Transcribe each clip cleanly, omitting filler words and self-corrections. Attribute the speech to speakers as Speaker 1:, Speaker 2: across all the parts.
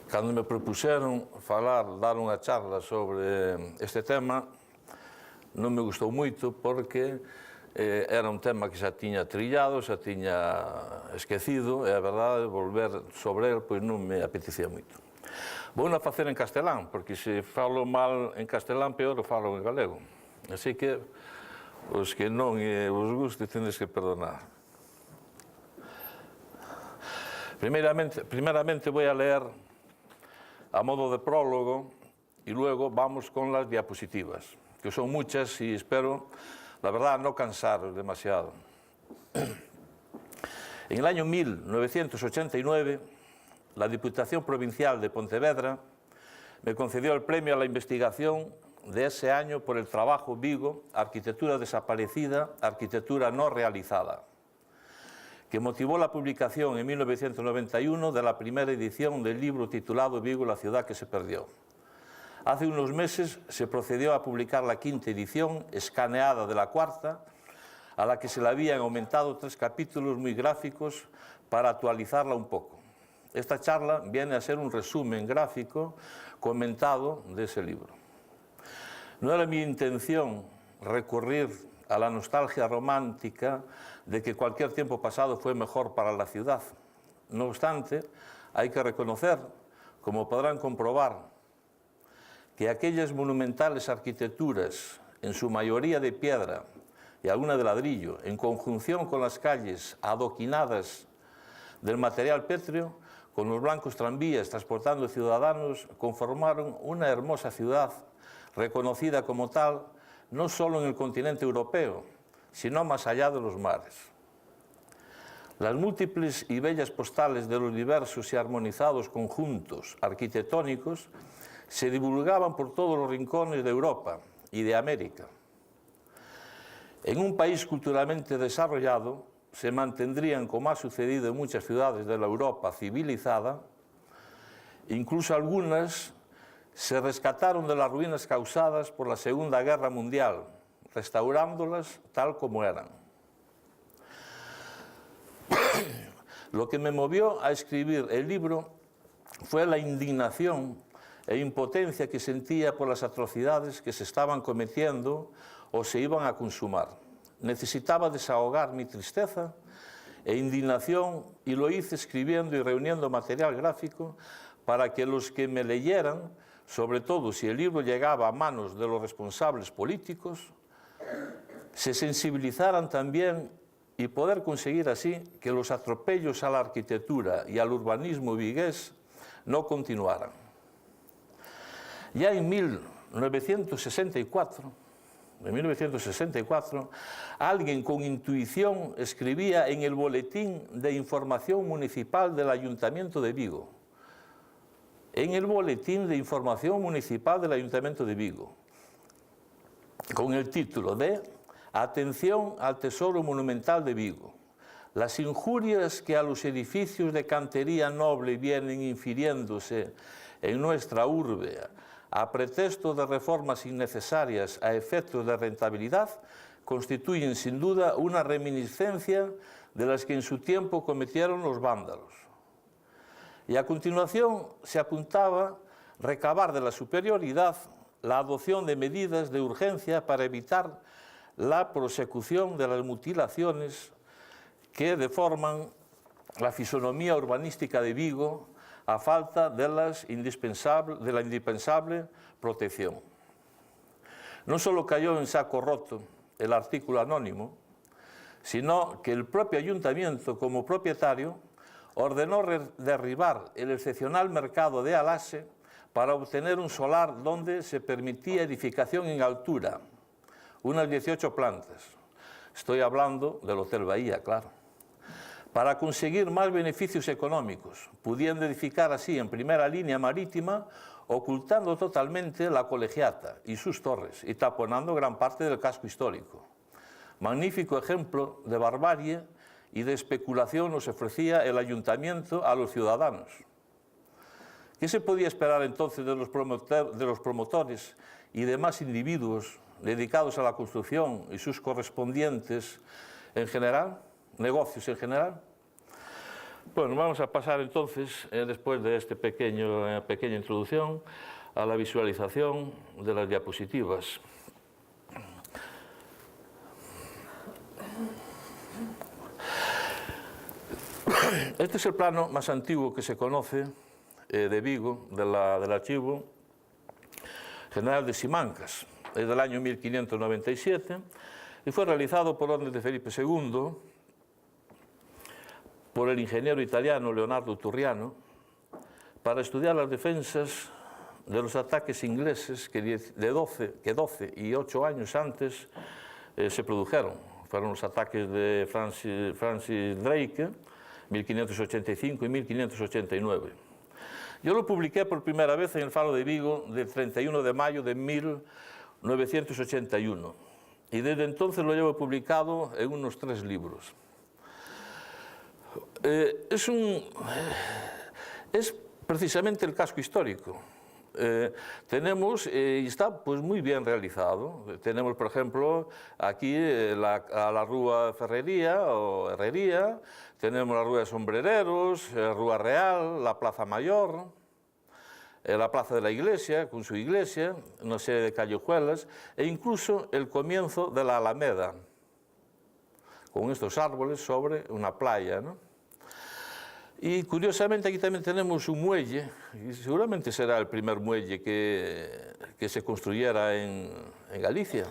Speaker 1: Cando me propuseron dar unha charla sobre este tema, non me gustou moito porque era un tema que xa tiña trillado, xa tiña esquecido, e a verdade, volver sobre el, pois non me apetecía moito. Vou a facer en castelán, porque se falo mal en castelán, peor o falo en galego. Así que, os que non vos guste, tendes que perdonar. Primeramente voy a leer a modo de prólogo y luego vamos con las diapositivas, que son muchas y espero, la verdad, no cansaros demasiado. En el año 1989, la Diputación Provincial de Pontevedra me concedió el premio a la investigación de ese año por el trabajo Vigo, Arquitectura desaparecida, arquitectura no realizada, que motivó la publicación en 1991 de la primera edición del libro titulado Vigo, la ciudad que se perdió. Hace unos meses se procedió a publicar la quinta edición, escaneada de la cuarta, a la que se le habían aumentado 3 capítulos muy gráficos para actualizarla un poco. Esta charla viene a ser un resumen gráfico comentado de ese libro. No era mi intención recurrir a la nostalgia romántica de que cualquier tiempo pasado fue mejor para la ciudad. No obstante, hay que reconocer, como podrán comprobar, que aquellas monumentales arquitecturas, en su mayoría de piedra y alguna de ladrillo, en conjunción con las calles adoquinadas del material pétreo, con los blancos tranvías transportando ciudadanos, conformaron una hermosa ciudad, reconocida como tal, no solo en el continente europeo, sino más allá de los mares. Las múltiples y bellas postales de los diversos y armonizados conjuntos arquitectónicos se divulgaban por todos los rincones de Europa y de América. En un país culturalmente desarrollado, se mantendrían, como ha sucedido en muchas ciudades de la Europa civilizada, incluso algunas se rescataron de las ruinas causadas por la Segunda Guerra Mundial, restaurándolas tal como eran. Lo que me movió a escribir el libro fue la indignación e impotencia que sentía por las atrocidades que se estaban cometiendo o se iban a consumar. Necesitaba desahogar mi tristeza e indignación y lo hice escribiendo y reuniendo material gráfico para que los que me leyeran, sobre todo si el libro llegaba a manos de los responsables políticos, se sensibilizaran también y poder conseguir así que los atropellos a la arquitectura y al urbanismo vigués no continuaran. Ya en 1964, alguien con intuición escribía en el Boletín de Información Municipal del Ayuntamiento de Vigo, con el título de Atención al Tesoro Monumental de Vigo. Las injurias que a los edificios de cantería noble vienen infiriéndose en nuestra urbe a pretexto de reformas innecesarias a efectos de rentabilidad constituyen sin duda una reminiscencia de las que en su tiempo cometieron los vándalos. Y a continuación se apuntaba recabar de la superioridad la adopción de medidas de urgencia para evitar la prosecución de las mutilaciones que deforman la fisonomía urbanística de Vigo a falta de la indispensable protección. No solo cayó en saco roto el artículo anónimo, sino que el propio ayuntamiento, como propietario, ordenó derribar el excepcional mercado de Alase para obtener un solar donde se permitía edificación en altura, unas 18 plantas. Estoy hablando del Hotel Bahía, claro. Para conseguir más beneficios económicos, pudiendo edificar así en primera línea marítima, ocultando totalmente la colegiata y sus torres y taponando gran parte del casco histórico. Magnífico ejemplo de barbarie y de especulación nos ofrecía el ayuntamiento a los ciudadanos. ¿Qué se podía esperar entonces de los promotores y demás individuos dedicados a la construcción y sus correspondientes en general, negocios en general? Bueno, vamos a pasar entonces, después de esta pequeña introducción, a la visualización de las diapositivas. Este es el plano más antiguo que se conoce de Vigo, del Archivo General de Simancas. Es del año 1597 y fue realizado por orden de Felipe II por el ingeniero italiano Leonardo Turriano para estudiar las defensas de los ataques ingleses que 12 y 8 años antes se produjeron. Fueron los ataques de Francis Drake, 1585 y 1589. Yo lo publiqué por primera vez en el Faro de Vigo del 31 de mayo de 1981 y desde entonces lo llevo publicado en unos 3 libros. Es precisamente el casco histórico. Tenemos, y está pues muy bien realizado, tenemos por ejemplo aquí la Rúa Ferrería o Herrería, tenemos la Rúa de Sombrereros, la Rúa Real, la Plaza Mayor, la Plaza de la Iglesia con su iglesia, una serie de callejuelas e incluso el comienzo de la Alameda con estos árboles sobre una playa, ¿no? Y curiosamente aquí también tenemos un muelle, y seguramente será el primer muelle que se construyera en Galicia.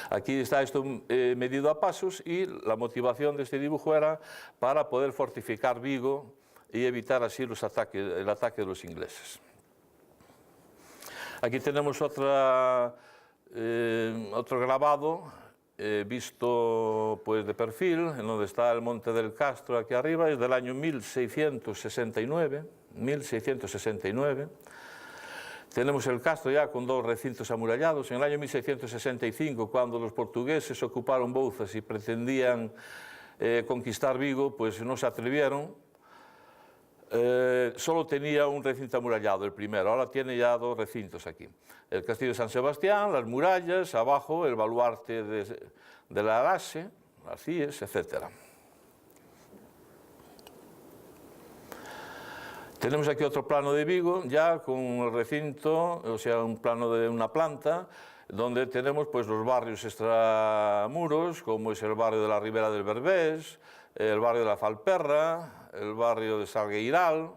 Speaker 1: Aquí está esto medido a pasos y la motivación de este dibujo era para poder fortificar Vigo y evitar así el ataque de los ingleses. Aquí tenemos otro grabado visto pues de perfil, en donde está el Monte del Castro aquí arriba, es del año 1669. Tenemos el castro ya con 2 recintos amurallados. En el año 1665, cuando los portugueses ocuparon Bouzas y pretendían conquistar Vigo, pues no se atrevieron. Solo tenía un recinto amurallado, el primero, ahora tiene ya 2 recintos aquí. El castillo de San Sebastián, las murallas, abajo el baluarte de la Arase, Arcíes, etc. Tenemos aquí otro plano de Vigo, ya con el recinto, o sea, un plano de una planta, donde tenemos pues los barrios extramuros, como es el barrio de la Ribera del Berbés, el barrio de la Falperra, el barrio de Salgueiral.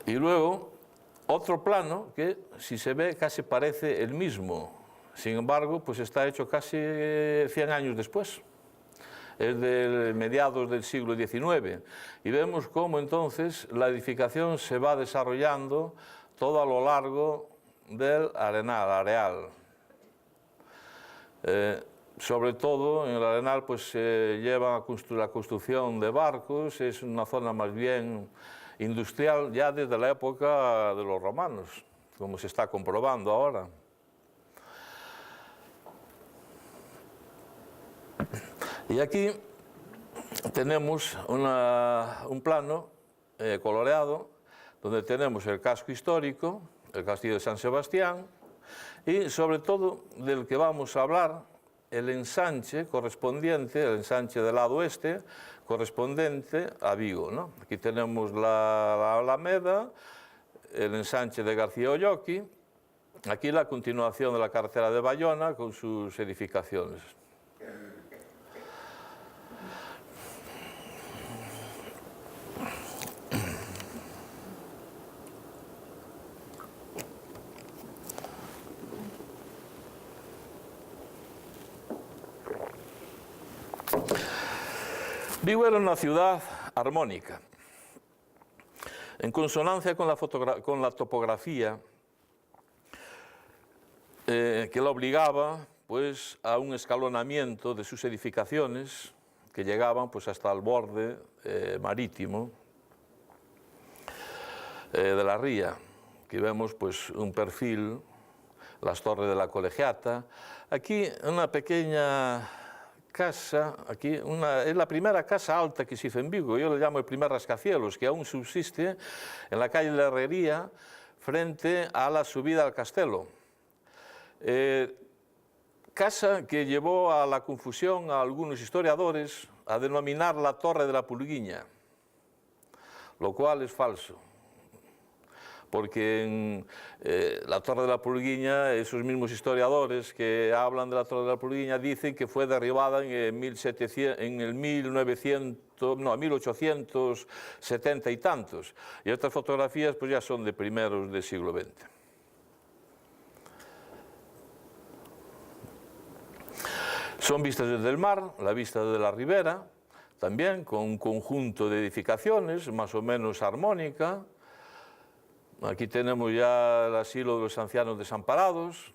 Speaker 1: Y luego otro plano que, si se ve, casi parece el mismo. Sin embargo, pues está hecho casi 100 años después. Es de mediados del siglo XIX. Y vemos cómo entonces la edificación se va desarrollando todo a lo largo del areal. Sobre todo en el Arenal pues se lleva la construcción de barcos, es una zona más bien industrial ya desde la época de los romanos, como se está comprobando ahora. Y aquí tenemos un plano coloreado donde tenemos el casco histórico, el castillo de San Sebastián y sobre todo del que vamos a hablar, el ensanche correspondiente, el ensanche del lado oeste, correspondiente a Vigo, ¿no? Aquí tenemos la Alameda, el ensanche de García Olloqui, aquí la continuación de la carretera de Bayona con sus edificaciones. Vigo era una ciudad armónica, en consonancia con la topografía que la obligaba pues, a un escalonamiento de sus edificaciones que llegaban pues, hasta el borde marítimo de la ría. Aquí vemos pues, un perfil, las torres de la Colegiata. Aquí una pequeña casa, aquí es la primera casa alta que se hizo en Vigo, yo le llamo el primer rascacielos, que aún subsiste en la calle de la Herrería, frente a la subida al Castelo. Casa que llevó a la confusión a algunos historiadores a denominar la Torre de la Pulguiña, lo cual es falso, porque la Torre de la Pulguiña, esos mismos historiadores que hablan de la Torre de la Pulguiña dicen que fue derribada en 1870 y tantos, y estas fotografías pues ya son de primeros del siglo XX. Son vistas desde el mar, la vista de la ribera, también con un conjunto de edificaciones más o menos armónica. Aquí tenemos ya el asilo de los ancianos desamparados.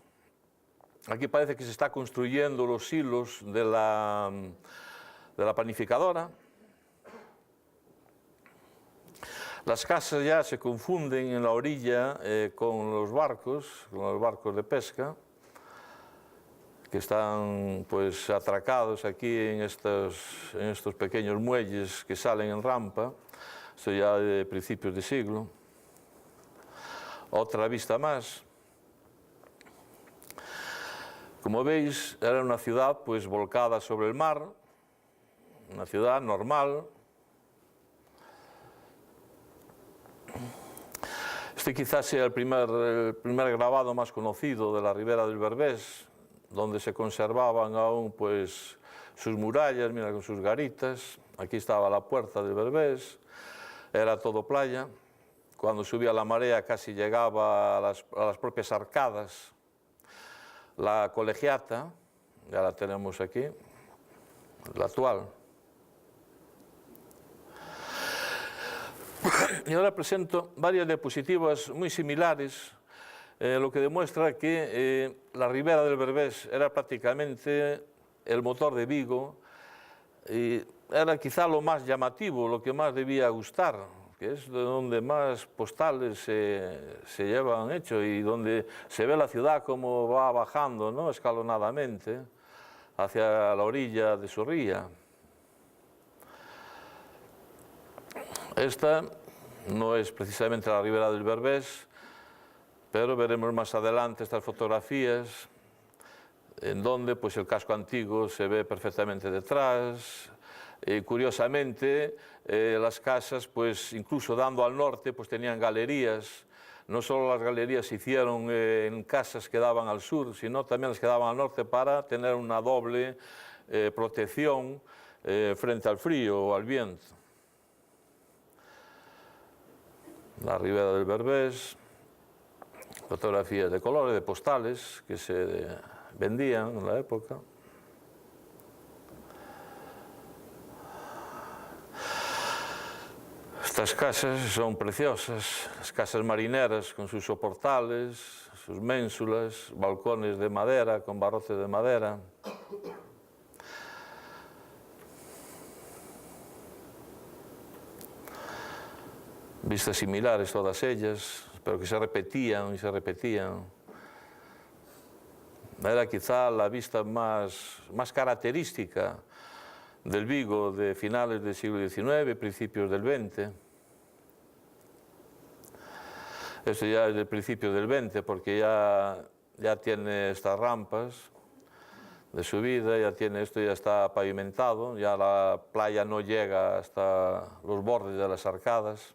Speaker 1: Aquí parece que se está construyendo los silos de la panificadora. Las casas ya se confunden en la orilla con los barcos de pesca, que están pues atracados aquí en estos pequeños muelles que salen en rampa. Esto ya de principios de siglo. Otra vista más. Como veis, era una ciudad pues volcada sobre el mar, una ciudad normal. Este quizás sea el primer grabado más conocido de la ribera del Berbés, donde se conservaban aún pues sus murallas, mira, con sus garitas. Aquí estaba la puerta del Berbés, era todo playa. Cuando subía la marea casi llegaba a las propias arcadas. La colegiata, ya la tenemos aquí, la actual. Y ahora presento varias diapositivas muy similares, lo que demuestra que la ribera del Berbés era prácticamente el motor de Vigo y era quizá lo más llamativo, lo que más debía gustar, que es de donde más postales se llevan hechos y donde se ve la ciudad como va bajando, ¿no?, escalonadamente hacia la orilla de su ría. Esta no es precisamente la ribera del Berbés, pero veremos más adelante estas fotografías en donde pues, el casco antiguo se ve perfectamente detrás. Curiosamente, las casas, pues, incluso dando al norte, pues, tenían galerías. No solo las galerías se hicieron en casas que daban al sur, sino también las que daban al norte para tener una doble protección frente al frío o al viento. La ribera del Berbés, fotografías de colores, de postales que se vendían en la época. Estas casas son preciosas, las casas marineras con sus soportales, sus ménsulas, balcones de madera con barrotes de madera. Vistas similares todas ellas, pero que se repetían y se repetían. Era quizá la vista más característica del Vigo de finales del siglo XIX, principios del XX. Esto ya es del principio del XX, porque ya tiene estas rampas de subida, esto ya está pavimentado, ya la playa no llega hasta los bordes de las arcadas.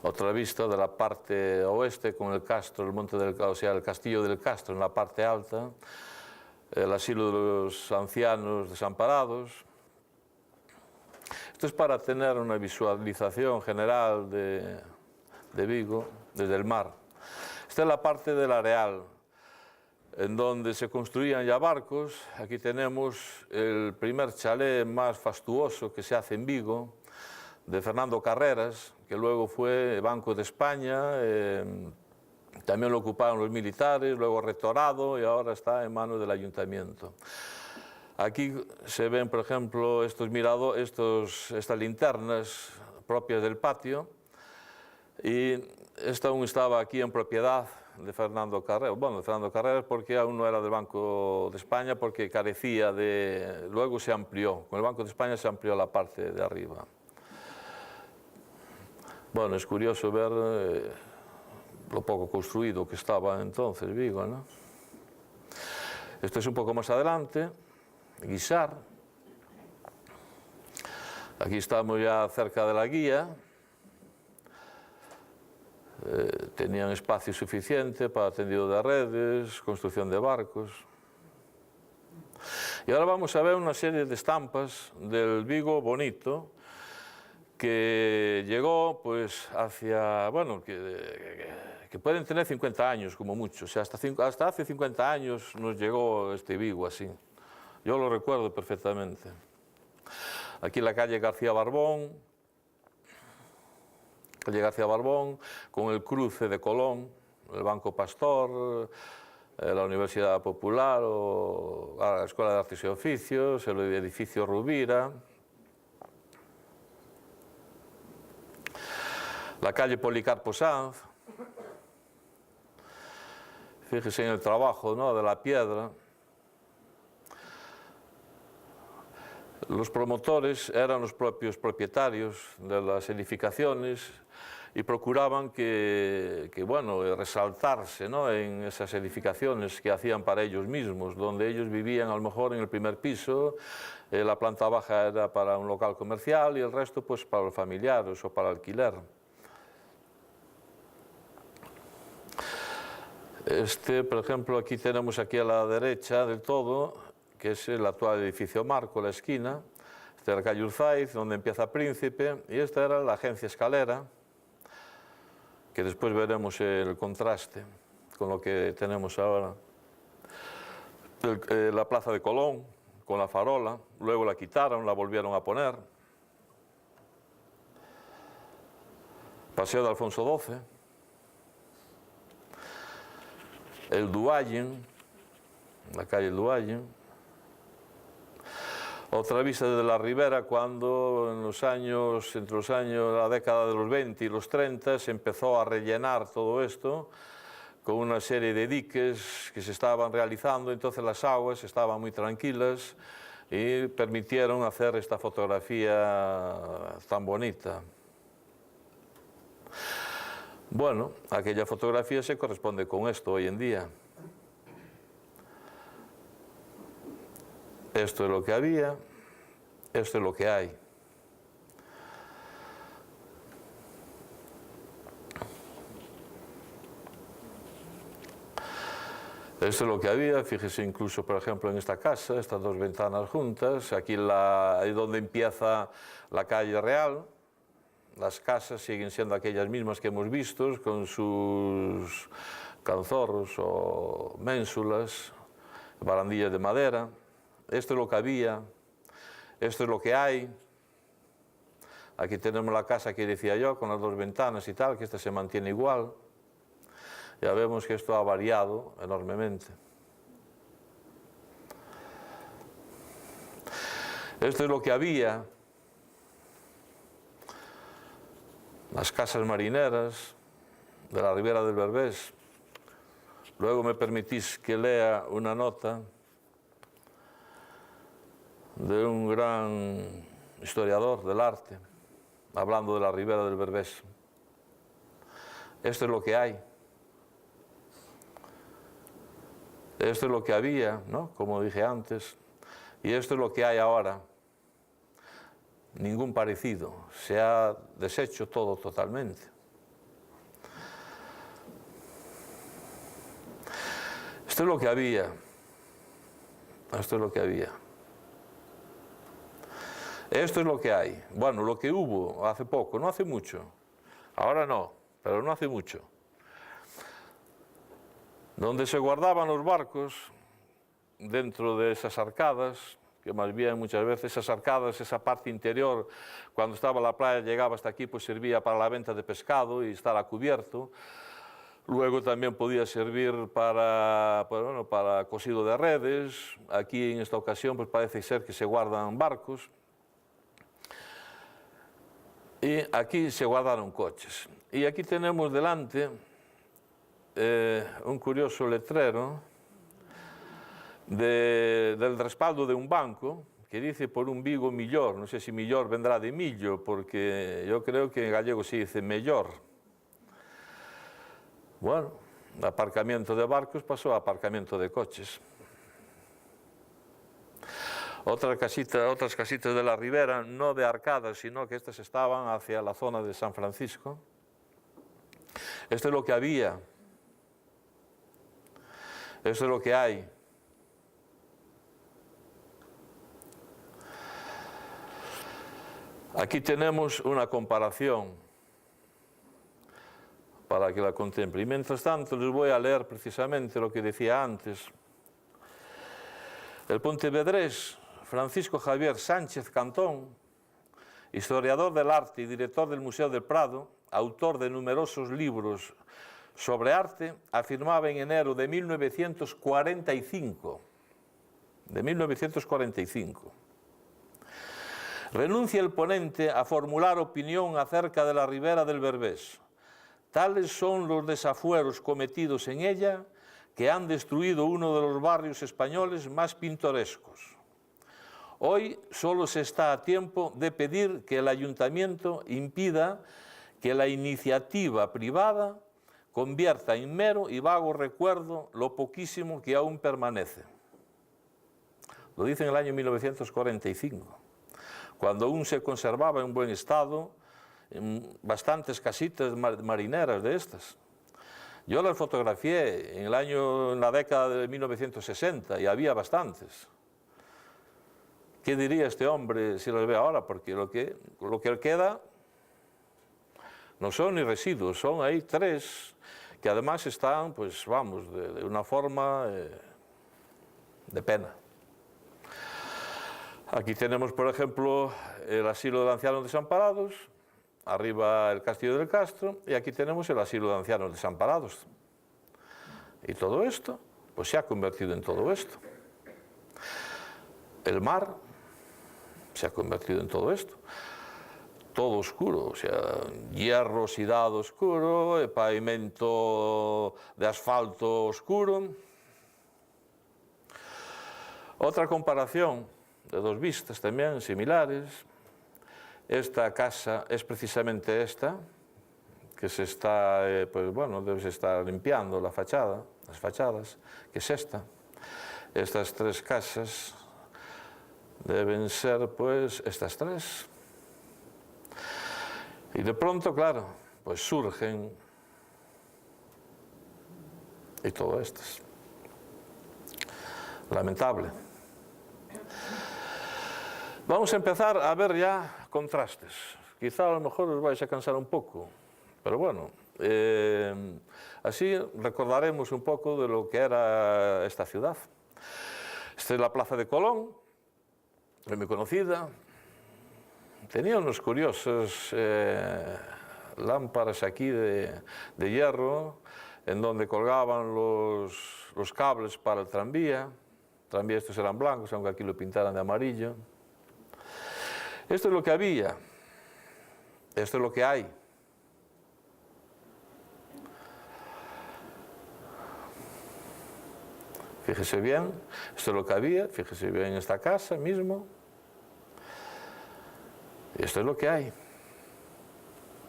Speaker 1: Otra vista de la parte oeste con el castro, el monte del, o sea, el castillo del Castro en la parte alta, el asilo de los ancianos desamparados. Esto es para tener una visualización general de Vigo desde el mar. Esta es la parte del Areal, en donde se construían ya barcos. Aquí tenemos el primer chalet más fastuoso que se hace en Vigo, de Fernando Carreras, que luego fue Banco de España, también lo ocuparon los militares, luego rectorado y ahora está en manos del ayuntamiento. Aquí se ven, por ejemplo, estas linternas propias del patio, y esta aún estaba aquí en propiedad de Fernando Carreras, bueno, de Fernando Carreras, porque aún no era del Banco de España, porque carecía de... Luego se amplió, con el Banco de España se amplió la parte de arriba. Bueno, es curioso ver lo poco construido que estaba entonces Vigo, ¿no? Esto es un poco más adelante, Guisar. Aquí estamos ya cerca de la guía. Tenían espacio suficiente para tendido de redes, construcción de barcos. Y ahora vamos a ver una serie de estampas del Vigo bonito que llegó pues hacia, bueno, que pueden tener 50 años como mucho. O sea, hasta hace 50 años nos llegó este Vigo así. Yo lo recuerdo perfectamente. Aquí la calle García Barbón, con el cruce de Colón, el Banco Pastor, la Universidad Popular, o la Escuela de Artes y Oficios, el edificio Rubira, la calle Policarpo Sanz. Fíjese en el trabajo, ¿no?, de la piedra. Los promotores eran los propios propietarios de las edificaciones y procuraban bueno, resaltarse, ¿no?, en esas edificaciones que hacían para ellos mismos, donde ellos vivían a lo mejor en el primer piso, la planta baja era para un local comercial y el resto pues para los familiares o para alquiler. Por ejemplo, aquí tenemos aquí a la derecha del todo, que es el actual edificio Marco, la esquina. Esta era la calle Urzaiz, donde empieza Príncipe, y esta era la agencia Escalera, que después veremos el contraste con lo que tenemos ahora. La plaza de Colón, con la farola, luego la quitaron, la volvieron a poner. Paseo de Alfonso XII. El Duayen, la calle Duayen. Otra vista de la Ribera cuando entre la década de los 20 y los 30 se empezó a rellenar todo esto con una serie de diques que se estaban realizando, entonces las aguas estaban muy tranquilas y permitieron hacer esta fotografía tan bonita. Bueno, aquella fotografía se corresponde con esto hoy en día. Esto es lo que había, esto es lo que hay. Esto es lo que había, fíjese incluso por ejemplo en esta casa, estas dos ventanas juntas, aquí ahí donde empieza la calle Real. Las casas siguen siendo aquellas mismas que hemos visto, con sus canzorros o ménsulas, barandillas de madera. Esto es lo que había, esto es lo que hay. Aquí tenemos la casa que decía yo, con las dos ventanas y tal, que esta se mantiene igual. Ya vemos que esto ha variado enormemente. Esto es lo que había. Las casas marineras de la Ribera del Berbés. Luego me permitís que lea una nota de un gran historiador del arte, hablando de la Ribera del Berbés. Esto es lo que hay. Esto es lo que había, ¿no?, como dije antes, y esto es lo que hay ahora. Ningún parecido, se ha deshecho todo totalmente. Esto es lo que había, esto es lo que había. Esto es lo que hay. Bueno, lo que hubo hace poco, no hace mucho. Ahora no, pero no hace mucho. Donde se guardaban los barcos, dentro de esas arcadas, que más bien muchas veces esas arcadas, esa parte interior, cuando estaba la playa, llegaba hasta aquí, pues servía para la venta de pescado y estar a cubierto. Luego también podía servir para cosido de redes. Aquí en esta ocasión pues parece ser que se guardan barcos. Y aquí se guardaron coches. Y aquí tenemos delante un curioso letrero del respaldo de un banco que dice por un Vigo millor. No sé si millor vendrá de millo, porque yo creo que en gallego se dice mellor. Bueno, aparcamiento de barcos pasó a aparcamiento de coches. Otras casitas de la Ribera, no de arcadas, sino que estas estaban hacia la zona de San Francisco. Esto es lo que había. Esto es lo que hay. Aquí tenemos una comparación para que la contemple. Y mientras tanto les voy a leer precisamente lo que decía antes. El pontevedrés Francisco Javier Sánchez Cantón, historiador del arte y director del Museo del Prado, autor de numerosos libros sobre arte, afirmaba en enero de 1945, renuncia el ponente a formular opinión acerca de la Ribera del Berbés. Tales son los desafueros cometidos en ella que han destruido uno de los barrios españoles más pintorescos. Hoy solo se está a tiempo de pedir que el ayuntamiento impida que la iniciativa privada convierta en mero y vago recuerdo lo poquísimo que aún permanece. Lo dice en el año 1945, cuando aún se conservaba en buen estado bastantes casitas marineras de estas. Yo las fotografié en la década de 1960 y había bastantes. ¿Qué diría este hombre si las ve ahora? Porque lo que queda no son ni residuos, son ahí 3 que además están, pues vamos, de una forma de pena. Aquí tenemos, por ejemplo, el asilo de ancianos desamparados, arriba el Castillo del Castro, y aquí tenemos el asilo de ancianos desamparados. Y todo esto, pues se ha convertido en todo esto. El mar se ha convertido en todo esto. Todo oscuro, o sea, hierro oxidado oscuro, el pavimento de asfalto oscuro. Otra comparación de 2 vistas también similares. Esta casa es precisamente esta, que se está, pues bueno, debe estar limpiando la fachada, las fachadas, que es esta. Estas 3 casas deben ser, pues, estas 3. Y de pronto, claro, pues surgen y todo esto es lamentable. Vamos a empezar a ver ya contrastes. Quizá a lo mejor os vais a cansar un poco, pero bueno, así recordaremos un poco de lo que era esta ciudad. Esta es la Plaza de Colón, muy conocida. Tenía unos curiosos lámparas aquí de hierro, en donde colgaban los cables para el tranvía. Tranvía estos eran blancos, aunque aquí lo pintaran de amarillo. Esto es lo que había, esto es lo que hay. Fíjese bien, esto es lo que había, fíjese bien en esta casa mismo. Esto es lo que hay.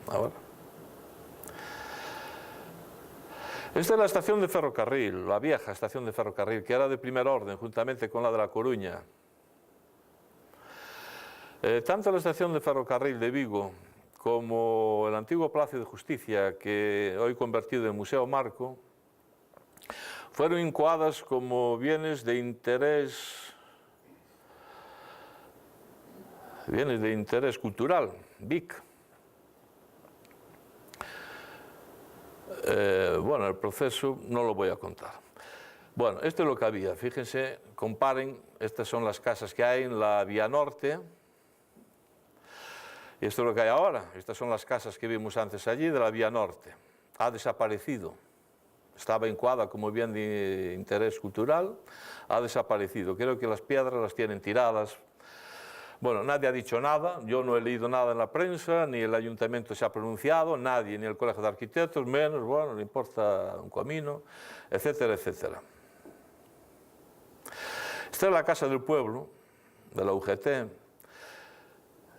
Speaker 1: Ahora. Esta es la estación de ferrocarril, la vieja estación de ferrocarril, que era de primer orden, juntamente con la de La Coruña. Tanto la estación de ferrocarril de Vigo como el antiguo Palacio de Justicia, que hoy convertido en Museo Marco, fueron incoadas como bienes de interés cultural, BIC. Bueno, el proceso no lo voy a contar. Bueno, esto es lo que había. Fíjense, comparen, estas son las casas que hay en la Vía Norte. Y esto es lo que hay ahora. Estas son las casas que vimos antes allí de la Vía Norte. Ha desaparecido. Estaba encuadrada como bien de interés cultural, ha desaparecido. Creo que las piedras las tienen tiradas. Bueno, nadie ha dicho nada, yo no he leído nada en la prensa, ni el ayuntamiento se ha pronunciado, nadie, ni el Colegio de Arquitectos, menos, bueno, le importa un comino, etcétera, etcétera. Esta es la Casa del Pueblo, de la UGT.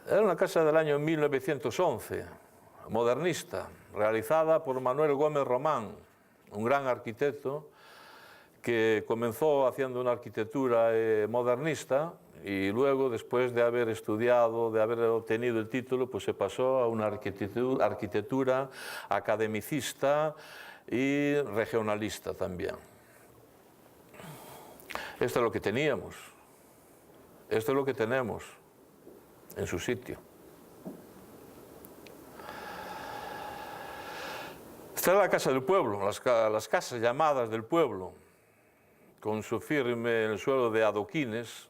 Speaker 1: Era una casa del año 1911, modernista, realizada por Manuel Gómez Román. un gran arquitecto que comenzó haciendo una arquitectura modernista y luego, después de haber estudiado, de haber obtenido el título, pues se pasó a una arquitectura academicista y regionalista también. Esto es lo que teníamos, esto es lo que tenemos en su sitio. Esta es la casa del pueblo, las casas llamadas del pueblo, con su firme en el suelo de adoquines,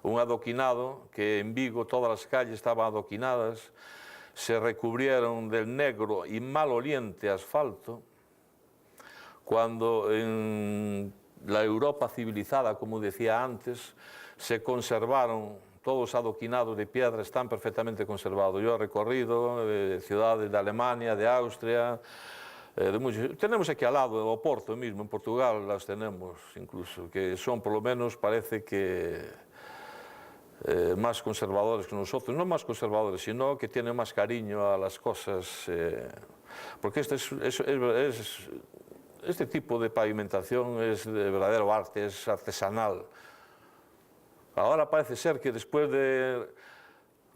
Speaker 1: un adoquinado que en Vigo todas las calles estaban adoquinadas, se recubrieron del negro y maloliente asfalto, cuando en la Europa civilizada, como decía antes, se conservaron todos adoquinados de piedra, están perfectamente conservados. Yo he recorrido ciudades de Alemania, de Austria, tenemos aquí al lado, Oporto mismo, en Portugal las tenemos incluso, que son por lo menos, parece que más conservadores que nosotros, no más conservadores, sino que tienen más cariño a las cosas, porque este tipo de pavimentación es de verdadero arte, es artesanal. Ahora parece ser que después de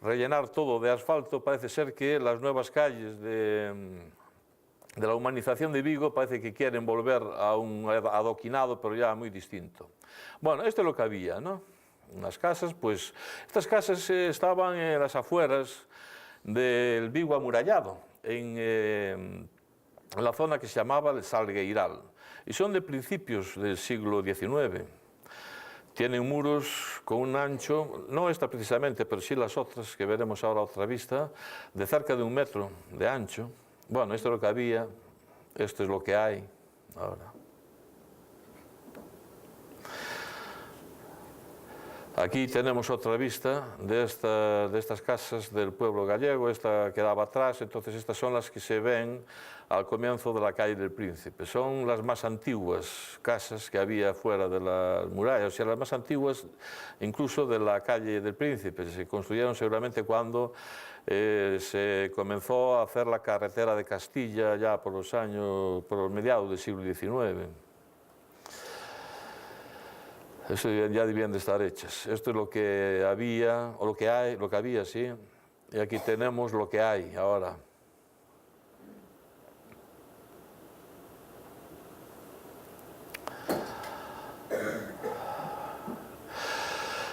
Speaker 1: rellenar todo de asfalto, parece ser que las nuevas calles de la humanización de Vigo parece que quieren volver a un adoquinado, pero ya muy distinto. Bueno, esto es lo que había, ¿no? Unas casas, pues estas casas estaban en las afueras del Vigo amurallado, en la zona que se llamaba el Salgueiral, y son de principios del siglo XIX. Tienen muros con un ancho, no esta precisamente, pero sí las otras, que veremos ahora a otra vista, de cerca de 1 metro de ancho. Bueno, esto es lo que había, esto es lo que hay ahora. Aquí tenemos otra vista de estas casas del pueblo gallego, esta quedaba atrás, entonces estas son las que se ven al comienzo de la calle del Príncipe. Son las más antiguas casas que había fuera de las murallas, o sea, las más antiguas incluso de la calle del Príncipe. Se construyeron seguramente cuando se comenzó a hacer la carretera de Castilla ya por los mediados del siglo XIX. Eso ya debían de estar hechas. Esto es lo que había, o lo que hay, lo que había, sí. Y aquí tenemos lo que hay ahora.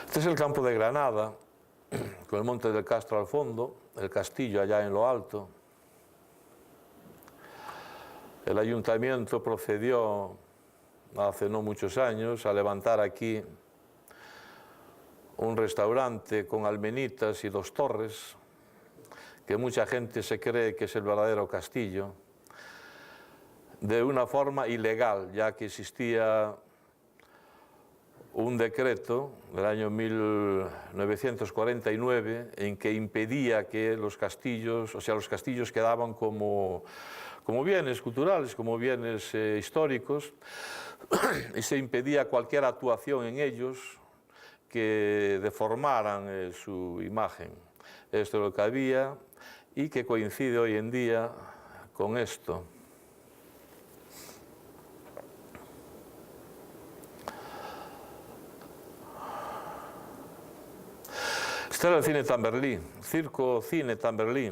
Speaker 1: Este es el campo de Granada, con el monte del Castro al fondo, el castillo allá en lo alto. El ayuntamiento procedió hace no muchos años a levantar aquí un restaurante con almenitas y 2 torres, que mucha gente se cree que es el verdadero castillo, de una forma ilegal, ya que existía un decreto del año 1949 en que impedía que los castillos, o sea, los castillos quedaban como bienes culturales, como bienes históricos, y se impedía cualquier actuación en ellos que deformaran su imagen. Esto es lo que había y que coincide hoy en día con esto. Este era el Cine Tamberlí, Circo Cine Tamberlí.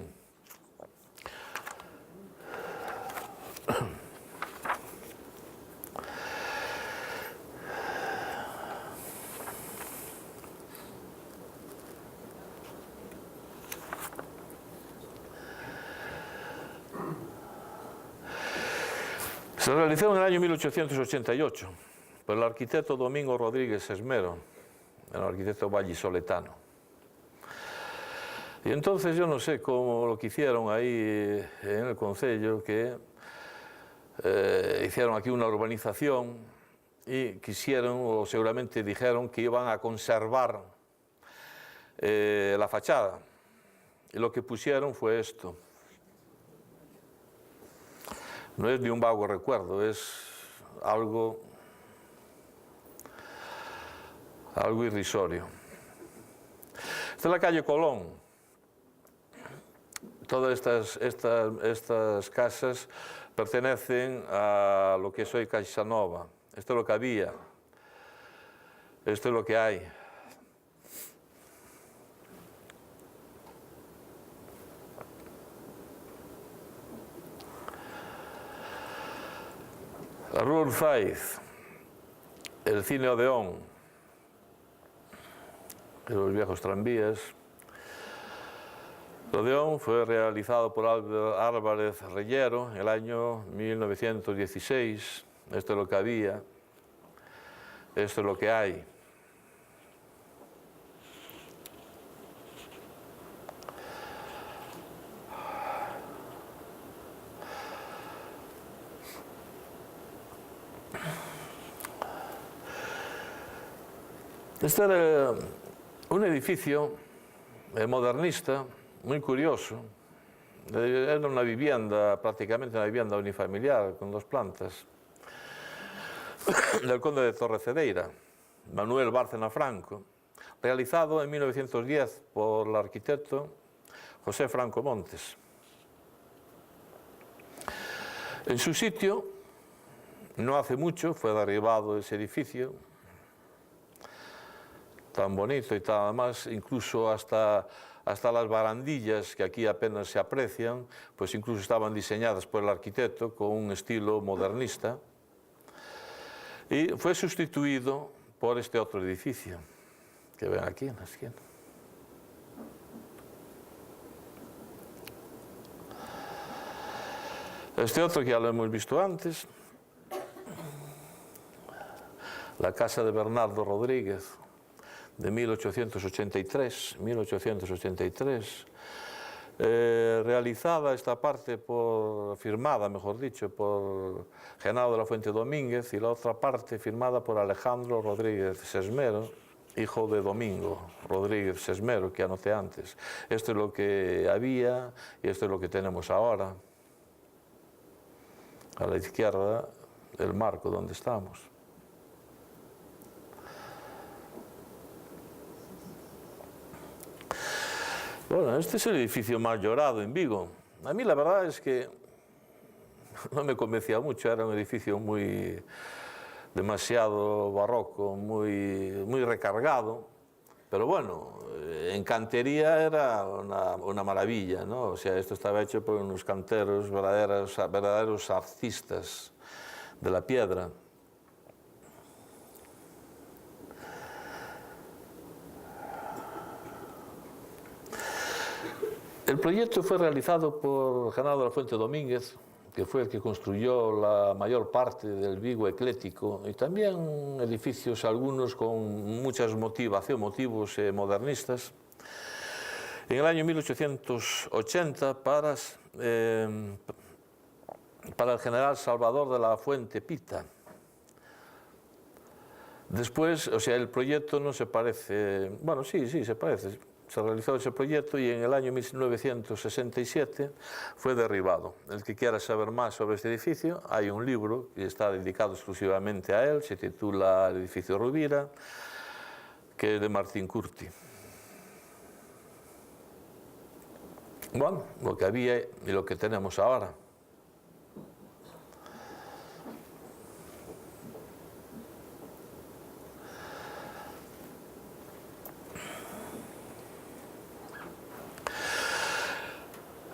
Speaker 1: Se realizó en el año 1888 por el arquitecto Domingo Rodríguez Esmero, el arquitecto vallisoletano. Y entonces yo no sé cómo lo que hicieron ahí en el concello, que hicieron aquí una urbanización y quisieron, o seguramente dijeron, que iban a conservar la fachada. Y lo que pusieron fue esto. No es ni un vago recuerdo, es algo irrisorio. Esta es la calle Colón. Todas estas casas pertenecen a lo que es hoy Caixanova. Esto es lo que había. Esto es lo que hay. La Rue Urfaiz, el cine Odeón, de los viejos tranvías. El Odeón fue realizado por Álvarez Reyero en el año 1916. Esto es lo que había. Esto es lo que hay. Este era un edificio modernista, muy curioso. Era una vivienda, prácticamente una vivienda unifamiliar, con 2 plantas, del conde de Torrecedeira, Manuel Bárcena Franco, realizado en 1910 por el arquitecto José Franco Montes. En su sitio, no hace mucho, fue derribado ese edificio, tan bonito y tan más, incluso hasta las barandillas, que aquí apenas se aprecian, pues incluso estaban diseñadas por el arquitecto con un estilo modernista, y fue sustituido por este otro edificio que ven aquí en la esquina. Este otro que ya lo hemos visto antes, la casa de Bernardo Rodríguez, de 1883, realizada esta parte firmada, mejor dicho, por Genaro de la Fuente Domínguez, y la otra parte firmada por Alejandro Rodríguez Sesmero, hijo de Domingo Rodríguez Sesmero, que anoté antes. Esto es lo que había y esto es lo que tenemos ahora. A la izquierda, el marco donde estamos. Bueno, este es el edificio más llorado en Vigo. A mí la verdad es que no me convencía mucho, era un edificio demasiado barroco, muy recargado, pero bueno, en cantería era una maravilla, ¿no? O sea, esto estaba hecho por unos canteros, verdaderos artistas de la piedra. El proyecto fue realizado por Genaro de la Fuente Domínguez, que fue el que construyó la mayor parte del Vigo ecléctico, y también edificios, algunos con muchos motivos modernistas. En el año 1880, para el general Salvador de la Fuente Pita. Después, o sea, el proyecto no se parece, bueno, sí, se parece. Se realizó ese proyecto y en el año 1967 fue derribado. El que quiera saber más sobre este edificio, hay un libro que está dedicado exclusivamente a él, se titula El edificio Rubira, que es de Martín Curti. Bueno, lo que había y lo que tenemos ahora.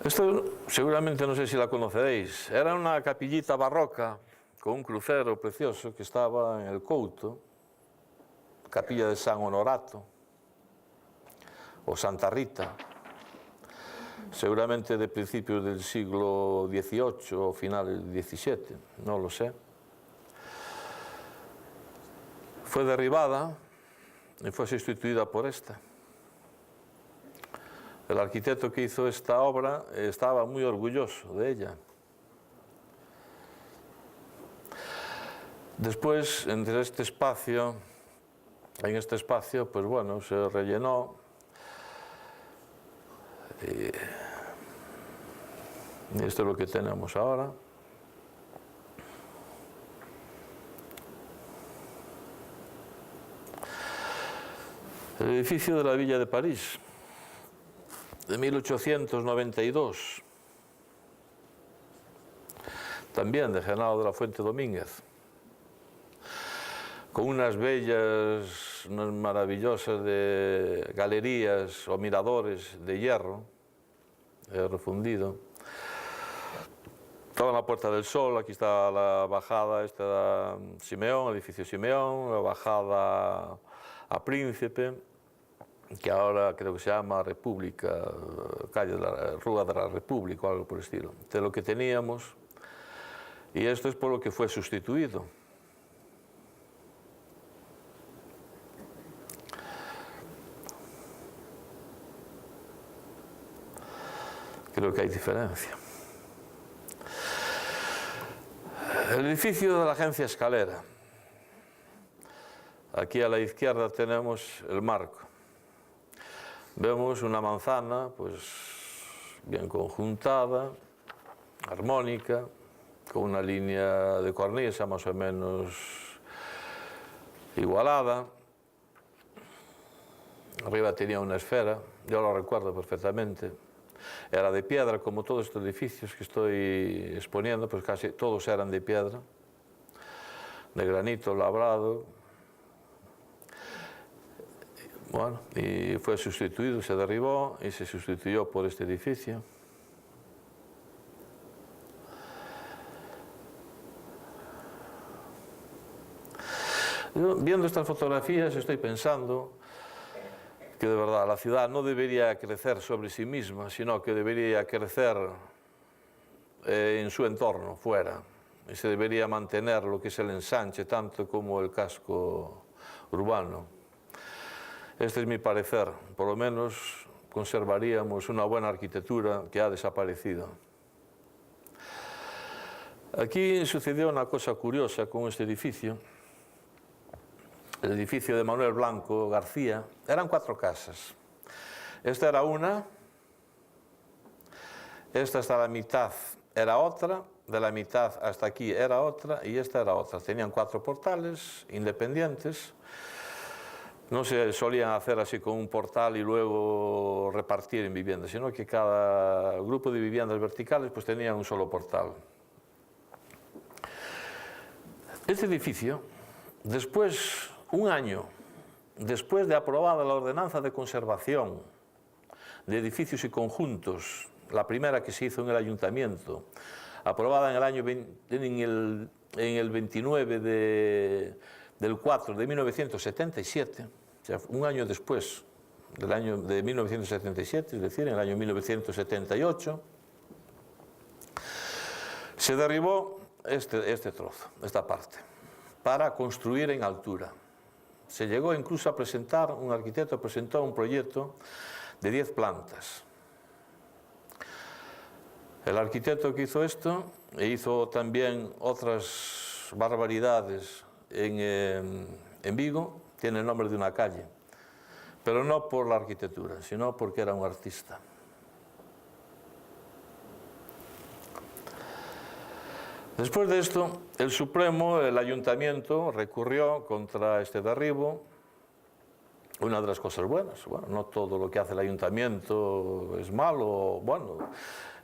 Speaker 1: Esto seguramente no sé si la conoceréis. Era una capillita barroca con un crucero precioso que estaba en el Couto, capilla de San Honorato o Santa Rita, seguramente de principios del siglo XVIII o finales del XVII, no lo sé. Fue derribada y fue sustituida por esta. El arquitecto que hizo esta obra estaba muy orgulloso de ella. Después, en este espacio, pues bueno, se rellenó y esto es lo que tenemos ahora. El edificio de la Villa de París, de 1892. también de Genaro de la Fuente Domínguez, con unas bellas, unas maravillosas de galerías o miradores de hierro fundido. Estaba en la Puerta del Sol, aquí está la bajada esta de Simeón, el edificio Simeón, la bajada a Príncipe, que ahora creo que se llama República, calle de la Rúa de la República o algo por el estilo, de lo que teníamos, y esto es por lo que fue sustituido. Creo que hay diferencia. El edificio de la agencia Escalera. Aquí a la izquierda tenemos el marco. Vemos una manzana, pues bien conjuntada, armónica, con una línea de cornisa más o menos igualada. Arriba tenía una esfera, yo lo recuerdo perfectamente. Era de piedra, como todos estos edificios que estoy exponiendo, pues casi todos eran de piedra, de granito labrado. Bueno, y fue sustituido, se derribó y se sustituyó por este edificio. Yo, viendo estas fotografías, estoy pensando que de verdad la ciudad no debería crecer sobre sí misma, sino que debería crecer en su entorno, fuera, y se debería mantener lo que es el ensanche, tanto como el casco urbano. Este es mi parecer, por lo menos conservaríamos una buena arquitectura que ha desaparecido. Aquí sucedió una cosa curiosa con este edificio. El edificio de Manuel Blanco García, eran 4 casas. Esta era una, esta hasta la mitad era otra, de la mitad hasta aquí era otra y esta era otra. Tenían 4 portales independientes. No se solían hacer así con un portal y luego repartir en viviendas, sino que cada grupo de viviendas verticales pues tenía un solo portal. Este edificio, después, un año después de aprobada la ordenanza de conservación de edificios y conjuntos, la primera que se hizo en el ayuntamiento, aprobada en el año en el 29 del 4 de 1977, o sea, un año después del año de 1977, es decir, en el año 1978, se derribó este trozo, esta parte, para construir en altura. Se llegó incluso a presentar, un arquitecto presentó un proyecto de 10 plantas. El arquitecto que hizo esto, e hizo también otras barbaridades en Vigo, tiene el nombre de una calle, pero no por la arquitectura, sino porque era un artista. Después de esto, el Supremo, el Ayuntamiento, recurrió contra este derribo. Una de las cosas buenas, bueno, no todo lo que hace el Ayuntamiento es malo, bueno,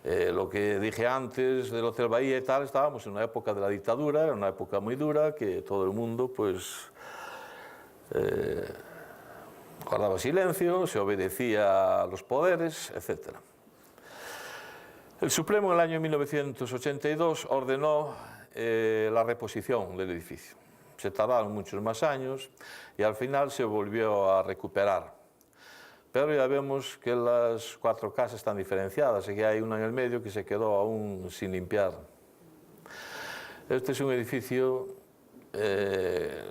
Speaker 1: lo que dije antes del Hotel Bahía y tal, estábamos en una época de la dictadura, era una época muy dura, que todo el mundo pues guardaba silencio, se obedecía a los poderes, etc. El Supremo en el año 1982 ordenó la reposición del edificio. Se tardaron muchos más años y al final se volvió a recuperar. Pero ya vemos que las 4 casas están diferenciadas y que hay una en el medio que se quedó aún sin limpiar. Este es un edificio de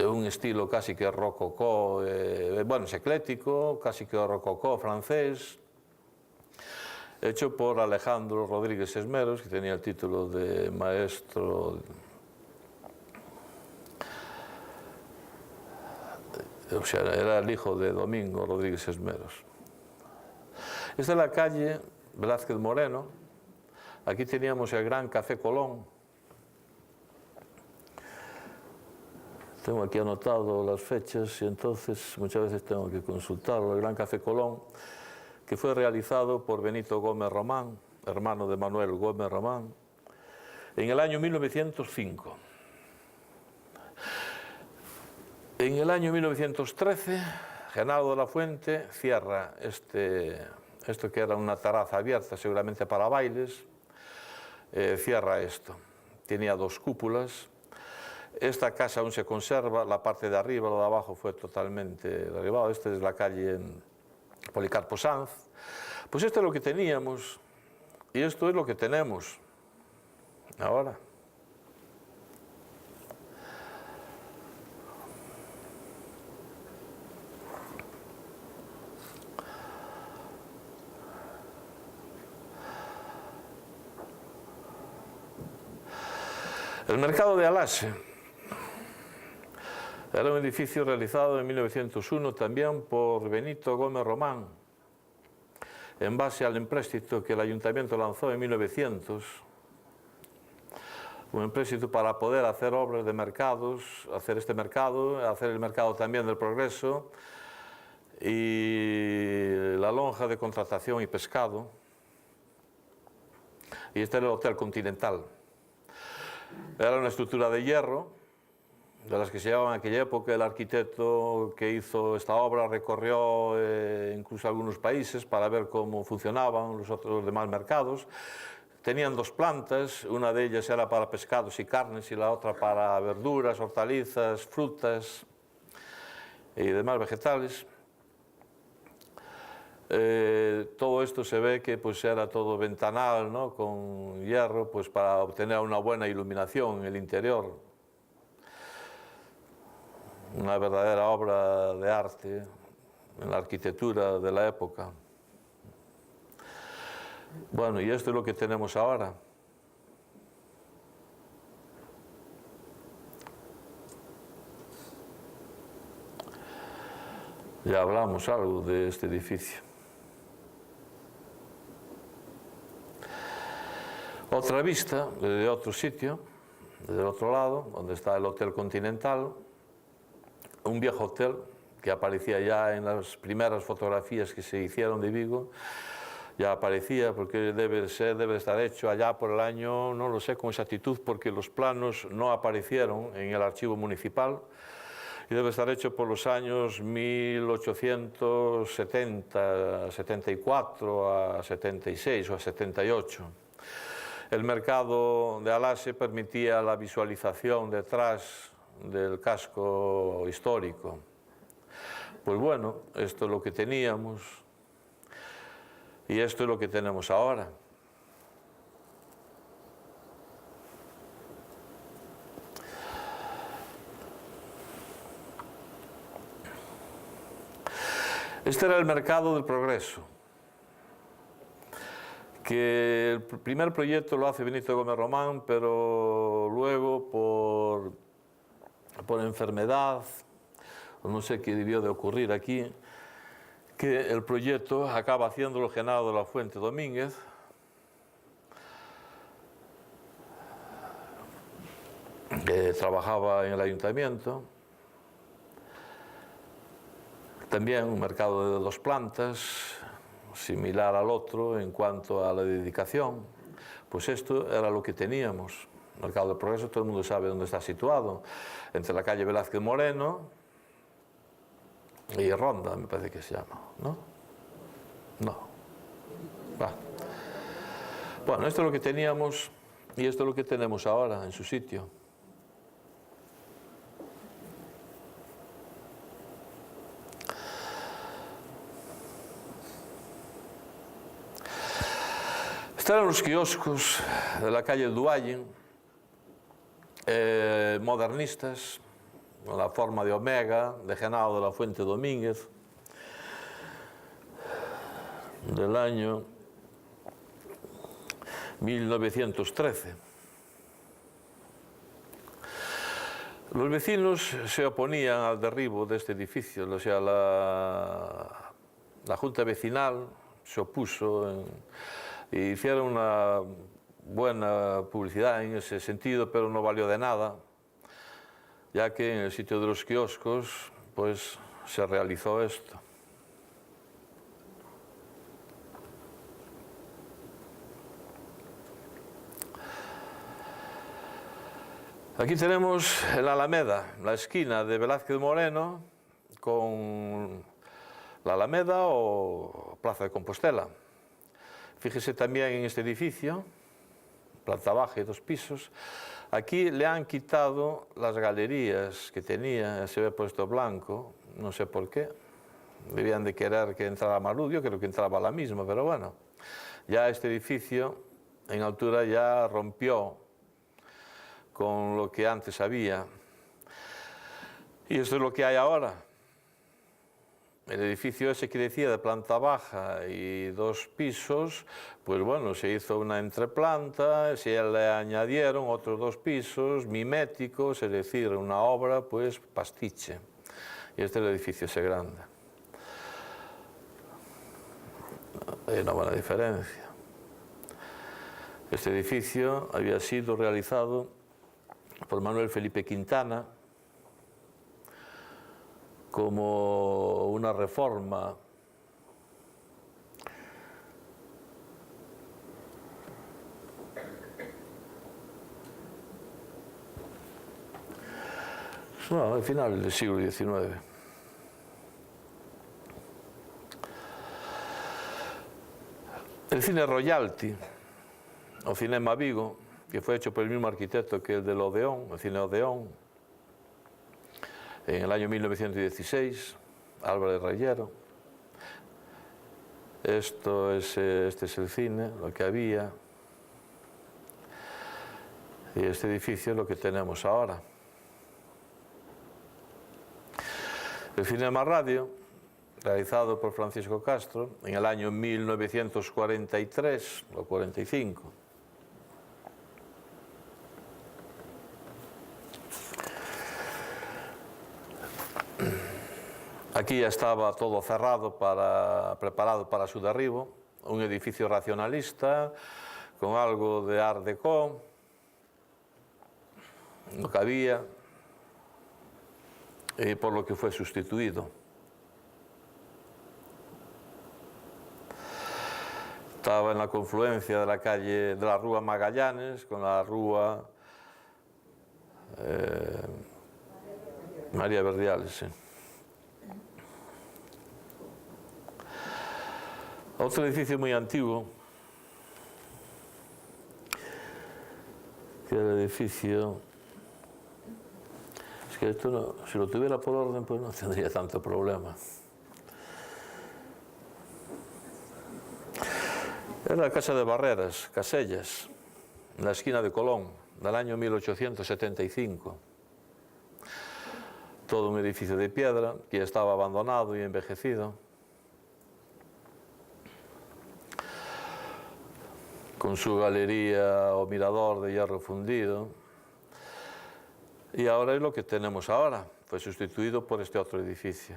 Speaker 1: un estilo casi que rococó, bueno, es ecléctico, casi que rococó francés, hecho por Alejandro Rodríguez Esmeros, que tenía el título de maestro, o sea, era el hijo de Domingo Rodríguez Esmeros. Esta es la calle Velázquez Moreno. Aquí teníamos el Gran Café Colón. Tengo aquí anotado las fechas y entonces muchas veces tengo que consultarlo. El Gran Café Colón, que fue realizado por Benito Gómez Román, hermano de Manuel Gómez Román, en el año 1905. En el año 1913, Genaro de la Fuente cierra esto que era una terraza abierta, seguramente para bailes, cierra esto. Tenía 2 cúpulas. Esta casa aún se conserva, la parte de arriba, la de abajo fue totalmente derribado. Esta es la calle Policarpo Sanz. Pues esto es lo que teníamos y esto es lo que tenemos ahora. El mercado de Alaxe era un edificio realizado en 1901 también por Benito Gómez Román, en base al empréstito que el ayuntamiento lanzó en 1900, un empréstito para poder hacer obras de mercados, hacer este mercado, hacer el mercado también del Progreso y la lonja de contratación y pescado. Y este era el Hotel Continental. Era una estructura de hierro, de las que se llevaban en aquella época. El arquitecto que hizo esta obra recorrió incluso algunos países para ver cómo funcionaban los demás mercados. Tenían 2 plantas, una de ellas era para pescados y carnes y la otra para verduras, hortalizas, frutas y demás vegetales. Todo esto se ve que pues era todo ventanal, ¿no?, con hierro, pues para obtener una buena iluminación en el interior. Una verdadera obra de arte en la arquitectura de la época. Bueno, y esto es lo que tenemos ahora. Ya hablamos algo de este edificio. Otra vista desde otro sitio, desde el otro lado, donde está el Hotel Continental, un viejo hotel que aparecía ya en las primeras fotografías que se hicieron de Vigo. Ya aparecía, porque debe estar hecho allá por el año, no lo sé con exactitud, porque los planos no aparecieron en el archivo municipal, y debe estar hecho por los años 1870, 74 a 76 o a 78. El mercado de Alaxe permitía la visualización detrás del casco histórico. Pues bueno, esto es lo que teníamos y esto es lo que tenemos ahora. Este era el mercado del Progreso, que el primer proyecto lo hace Benito Gómez Román, pero luego por enfermedad, no sé qué debió de ocurrir aquí, que el proyecto acaba haciéndolo Genaro de la Fuente Domínguez, que trabajaba en el ayuntamiento. También un mercado de 2 plantas, similar al otro en cuanto a la dedicación. Pues esto era lo que teníamos. El mercado del Progreso, todo el mundo sabe dónde está situado, entre la calle Velázquez Moreno y Ronda, me parece que se llama, ¿no? No. Bueno, esto es lo que teníamos y esto es lo que tenemos ahora en su sitio. Estos eran los kioscos de la calle Duallen, modernistas, con la forma de Omega, de Genaro de la Fuente Domínguez, del año 1913. Los vecinos se oponían al derribo de este edificio, o sea, la Junta Vecinal se opuso y hicieron una buena publicidad en ese sentido, pero no valió de nada, ya que en el sitio de los kioscos pues se realizó esto. Aquí tenemos en la Alameda, la esquina de Velázquez Moreno con la Alameda o Plaza de Compostela. Fíjese también en este edificio, planta baja y 2 pisos. Aquí le han quitado las galerías que tenía, se ve puesto blanco, no sé por qué. Debían de querer que entrara más luz, yo creo que entraba la misma, pero bueno. Ya este edificio en altura ya rompió con lo que antes había. Y esto es lo que hay ahora. El edificio ese que decía de planta baja y 2 pisos, pues bueno, se hizo una entreplanta, se le añadieron otros 2 pisos miméticos, es decir, una obra pues pastiche. Y este es el edificio ese grande. Hay una buena diferencia. Este edificio había sido realizado por Manuel Felipe Quintana como una reforma al final del siglo XIX. El cine Royalty, o Cinema Vigo, que fue hecho por el mismo arquitecto que el del Odeón, el cine Odeón, en el año 1916, Álvarez Reyero. Este es el cine, lo que había, y este edificio es lo que tenemos ahora. El Cinema Radio, realizado por Francisco Castro en el año 1943 o 45. Aquí ya estaba todo cerrado, preparado para su derribo, un edificio racionalista con algo de Art Deco, no cabía, y por lo que fue sustituido. Estaba en la confluencia de la calle, de la Rúa Magallanes con la Rúa María Verdiales, sí. Otro edificio muy antiguo, que era el edificio... Es que esto no, si lo tuviera por orden, pues no tendría tanto problema. Era la Casa de Barreras, Casellas, en la esquina de Colón, del año 1875. Todo un edificio de piedra que ya estaba abandonado y envejecido, con su galería o mirador de hierro fundido. Y ahora es lo que tenemos ahora, fue sustituido por este otro edificio.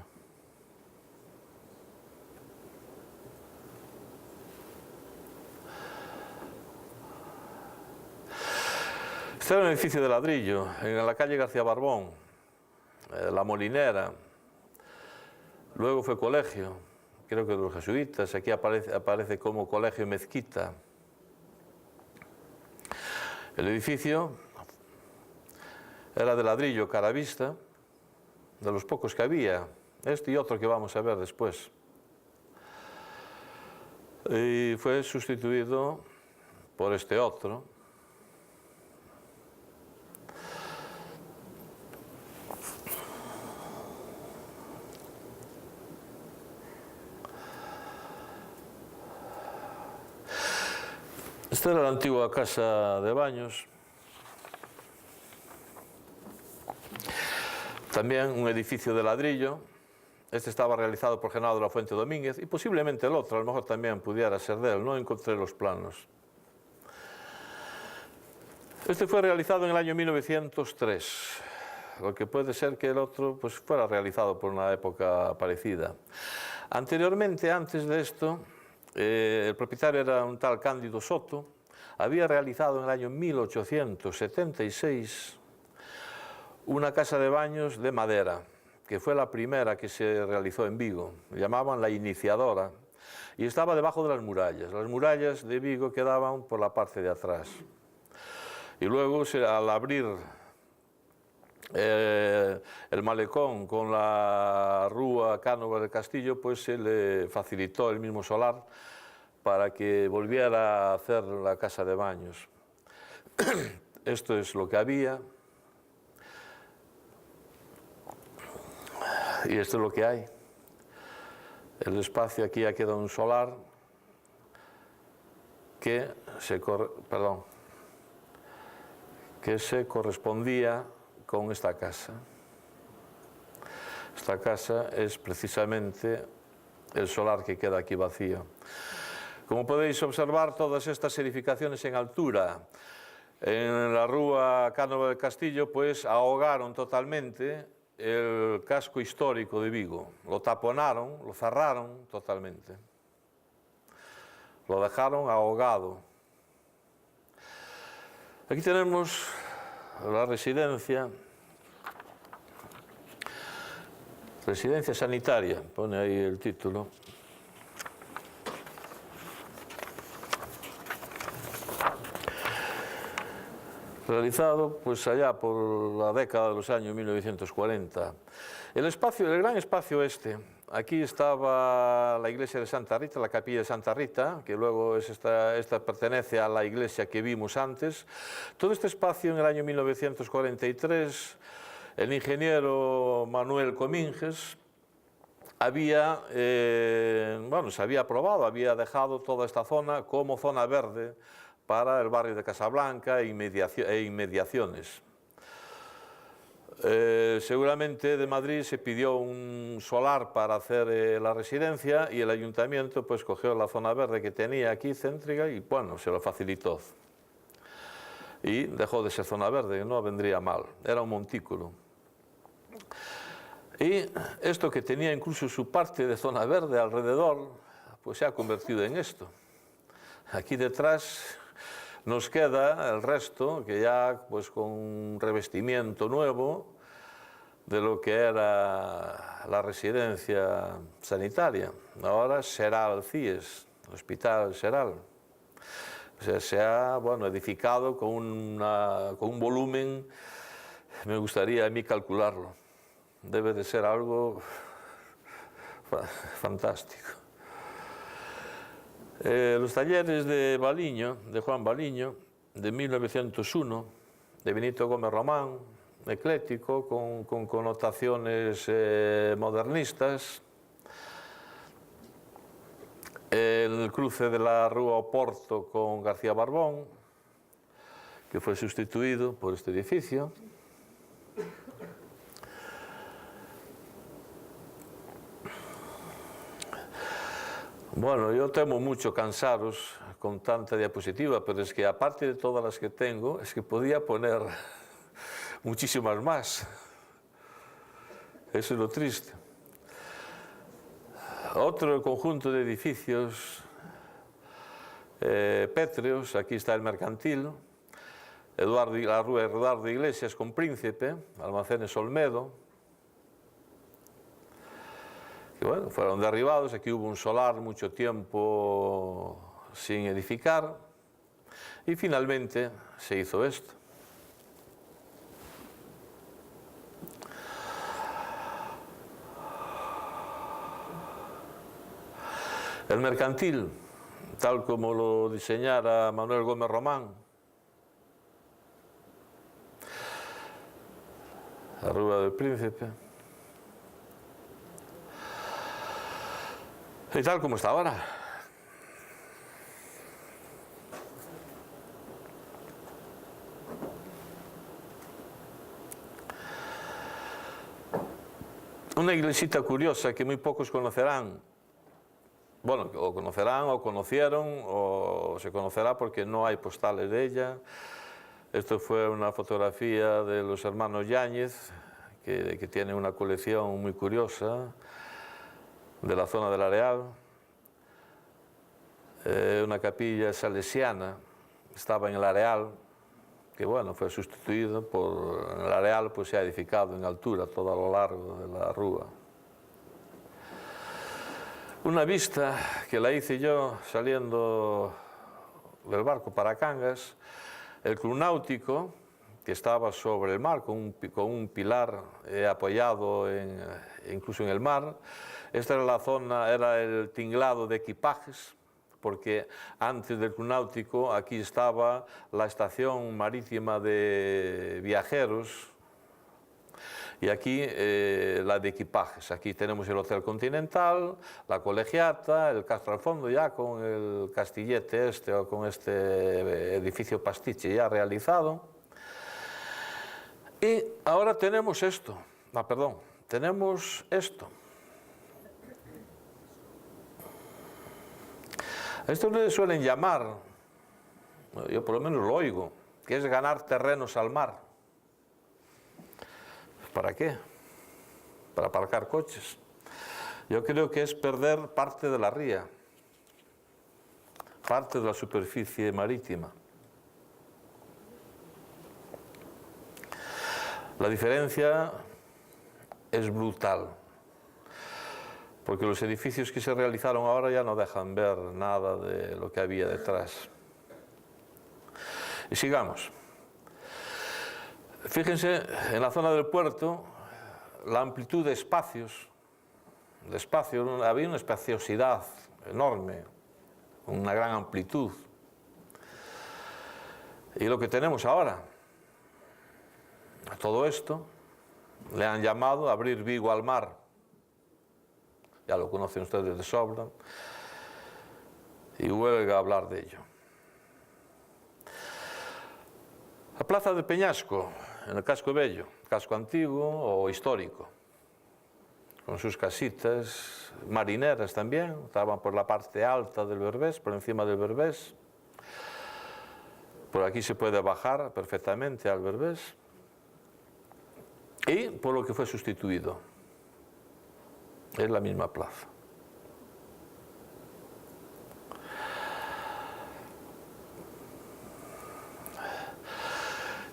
Speaker 1: Este era un edificio de ladrillo, en la calle García Barbón, La Molinera. Luego fue colegio, creo que de los jesuitas, aquí aparece como colegio mezquita. El edificio era de ladrillo cara vista, de los pocos que había, este y otro que vamos a ver después. Y fue sustituido por este otro. Esta era la antigua casa de baños. También un edificio de ladrillo. Este estaba realizado por Genaro de la Fuente Domínguez y posiblemente el otro, a lo mejor también pudiera ser de él, no encontré los planos. Este fue realizado en el año 1903, lo que puede ser que el otro pues, fuera realizado por una época parecida. Anteriormente, antes de esto, el propietario era un tal Cándido Soto, había realizado en el año 1876 una casa de baños de madera, que fue la primera que se realizó en Vigo, le llamaban la iniciadora, y estaba debajo de las murallas de Vigo quedaban por la parte de atrás. Y luego, al abrir el malecón con la rúa Cánovas del Castillo, pues se le facilitó el mismo solar para que volviera a hacer la casa de baños. Esto es lo que había y esto es lo que hay. El espacio aquí ha quedado un solar que se correspondía con esta casa. Esta casa es precisamente el solar que queda aquí vacío. Como podéis observar, todas estas edificaciones en altura en la rúa Cánovas del Castillo pues ahogaron totalmente el casco histórico de Vigo. Lo taponaron, lo cerraron totalmente. Lo dejaron ahogado. Aquí tenemos la residencia sanitaria, pone ahí el título. Realizado pues allá por la década de los años 1940. El gran espacio este, aquí estaba la iglesia de Santa Rita, la capilla de Santa Rita, que luego esta pertenece a la iglesia que vimos antes. Todo este espacio en el año 1943, el ingeniero Manuel Cominges se había aprobado, había dejado toda esta zona como zona verde para el barrio de Casablanca e inmediaciones. Seguramente de Madrid se pidió un solar para hacer la residencia y el ayuntamiento pues cogió la zona verde que tenía aquí céntrica y bueno, se lo facilitó. Y dejó de ser zona verde, no vendría mal, era un montículo. Y esto que tenía incluso su parte de zona verde alrededor, pues se ha convertido en esto. Aquí detrás nos queda el resto, que ya pues con un revestimiento nuevo de lo que era la residencia sanitaria. Ahora Seral CIES, Hospital Seral. O sea, se ha edificado con un volumen, me gustaría a mí calcularlo. Debe de ser algo fantástico. Los talleres de Baliño, de Juan Baliño, de 1901, de Benito Gómez Román, ecléctico, con connotaciones modernistas. El cruce de la Rúa Oporto con García Barbón, que fue sustituido por este edificio. Bueno, yo temo mucho cansaros con tanta diapositiva, pero es que aparte de todas las que tengo, es que podía poner muchísimas más. Eso es lo triste. Otro conjunto de edificios pétreos, aquí está el Mercantil, la rúa Eduardo Iglesias con Príncipe, Almacenes Olmedo. Y bueno, fueron derribados, aquí hubo un solar mucho tiempo sin edificar y finalmente se hizo esto. El Mercantil, tal como lo diseñara Manuel Gómez Román, la Rúa del Príncipe, y tal como está ahora. Una iglesita curiosa que muy pocos conocerán. Bueno, o conocerán, o conocieron, o se conocerá porque no hay postales de ella. Esto fue una fotografía de los hermanos Yáñez, que tienen una colección muy curiosa de la zona del Areal. Una capilla salesiana, estaba en el Areal, que bueno, fue sustituido por el Areal, pues se ha edificado en altura todo a lo largo de la rúa. Una vista que la hice yo saliendo del barco para Cangas, el Club Náutico que estaba sobre el mar, con un pilar apoyado incluso en el mar. Esta era la zona, era el tinglado de equipajes, porque antes del Club Náutico aquí estaba la estación marítima de viajeros y aquí la de equipajes. Aquí tenemos el Hotel Continental, la Colegiata, el Castro al fondo ya con el castillete o con este edificio pastiche ya realizado. Y ahora tenemos esto, tenemos esto. Esto le suelen llamar, yo por lo menos lo oigo, que es ganar terrenos al mar. ¿Para qué? Para aparcar coches. Yo creo que es perder parte de la ría, parte de la superficie marítima. La diferencia es brutal, porque los edificios que se realizaron ahora ya no dejan ver nada de lo que había detrás. Y sigamos. Fíjense, en la zona del puerto, la amplitud de espacios, había una espaciosidad enorme, una gran amplitud. Y lo que tenemos ahora, a todo esto, le han llamado abrir Vigo al mar. Ya lo conocen ustedes de sobra, y huelga hablar de ello. La plaza de Peñasco, en el casco bello, casco antiguo o histórico, con sus casitas marineras también, estaban por la parte alta del Berbés, por encima del Berbés. Por aquí se puede bajar perfectamente al Berbés. Y por lo que fue sustituido. Es la misma plaza.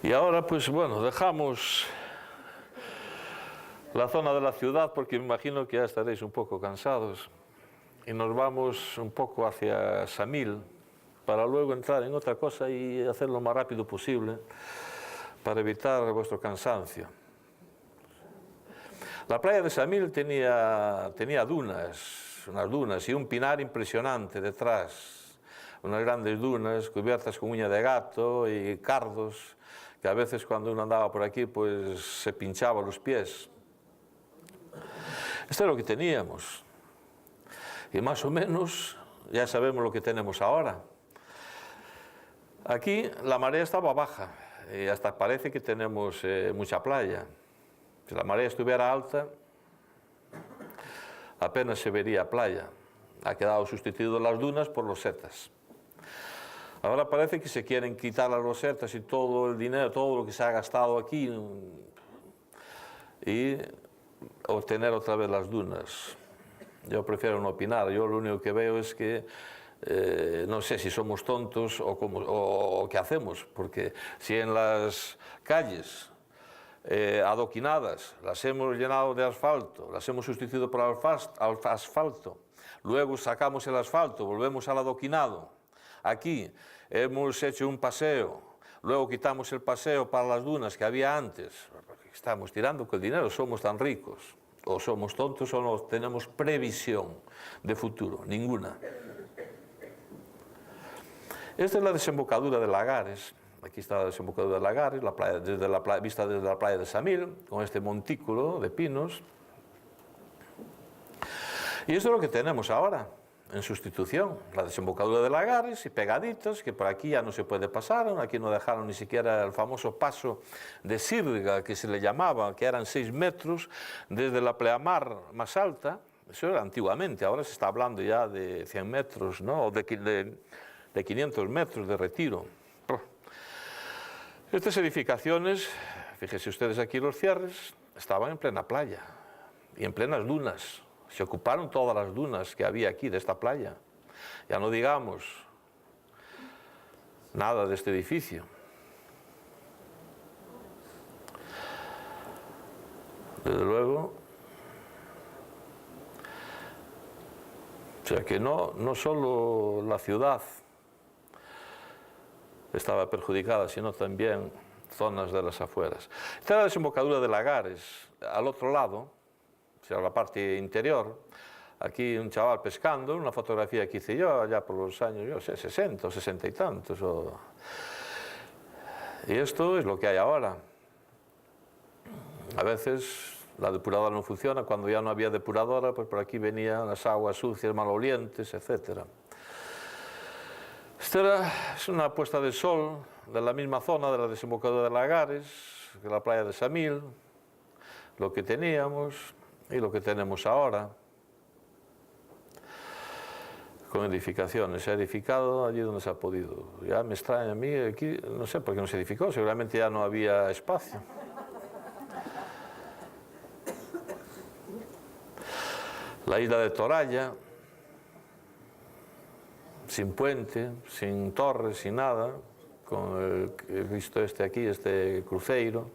Speaker 1: Y ahora, pues bueno, dejamos la zona de la ciudad porque me imagino que ya estaréis un poco cansados y nos vamos un poco hacia Samil para luego entrar en otra cosa y hacerlo lo más rápido posible para evitar vuestro cansancio. La playa de Samil tenía dunas, unas dunas y un pinar impresionante detrás, unas grandes dunas cubiertas con uña de gato y cardos, que a veces cuando uno andaba por aquí pues se pinchaba los pies. Esto es lo que teníamos. Y más o menos ya sabemos lo que tenemos ahora. Aquí la marea estaba baja y hasta parece que tenemos mucha playa. Si la marea estuviera alta, apenas se vería playa. Ha quedado sustituido las dunas por losetas. Ahora parece que se quieren quitar las losetas y todo el dinero, todo lo que se ha gastado aquí y obtener otra vez las dunas. Yo prefiero no opinar. Yo lo único que veo es que no sé si somos tontos o qué hacemos, porque si en las calles adoquinadas las hemos llenado de asfalto, las hemos sustituido por asfalto, luego sacamos el asfalto, volvemos al adoquinado, aquí hemos hecho un paseo, luego quitamos el paseo para las dunas que había antes, estamos tirando con el dinero, somos tan ricos, o somos tontos o no tenemos previsión de futuro, ninguna. Esta es la desembocadura de Lagares. Aquí está la desembocadura de Lagares, vista desde la playa de Samil, con este montículo de pinos. Y esto es lo que tenemos ahora, en sustitución. La desembocadura de Lagares y pegaditos, que por aquí ya no se puede pasar. Aquí no dejaron ni siquiera el famoso paso de Sirga, que se le llamaba, que eran 6 metros desde la pleamar más alta. Eso era antiguamente, ahora se está hablando ya de 100 metros, ¿no? O de 500 metros de retiro. Estas edificaciones, fíjense ustedes aquí los cierres, estaban en plena playa y en plenas dunas. Se ocuparon todas las dunas que había aquí de esta playa. Ya no digamos nada de este edificio. Desde luego, o sea que no solo la ciudad estaba perjudicada, sino también zonas de las afueras. Esta era la desembocadura de Lagares, al otro lado, o sea, la parte interior. Aquí un chaval pescando, una fotografía que hice yo allá por los años, yo sé, 60 o 60 y tantos. Y esto es lo que hay ahora. A veces la depuradora no funciona, cuando ya no había depuradora, pues por aquí venían las aguas sucias, malolientes, etc. Esta es una puesta de sol de la misma zona de la desembocadura de Lagares, de la playa de Samil, lo que teníamos y lo que tenemos ahora, con edificaciones. Se ha edificado allí donde se ha podido. Ya me extraña a mí, aquí no sé por qué no se edificó, seguramente ya no había espacio. La isla de Toralla, sin puente, sin torres, sin nada, con el que he visto aquí, este cruceiro.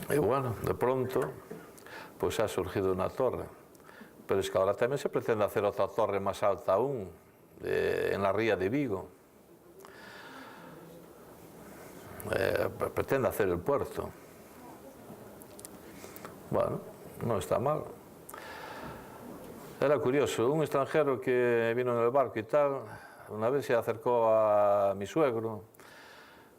Speaker 1: Y bueno, de pronto, pues ha surgido una torre. Pero es que ahora también se pretende hacer otra torre más alta aún, en la ría de Vigo. Pretende hacer el puerto. Bueno, no está mal. Era curioso, un extranjero que vino en el barco y tal, una vez se acercó a mi suegro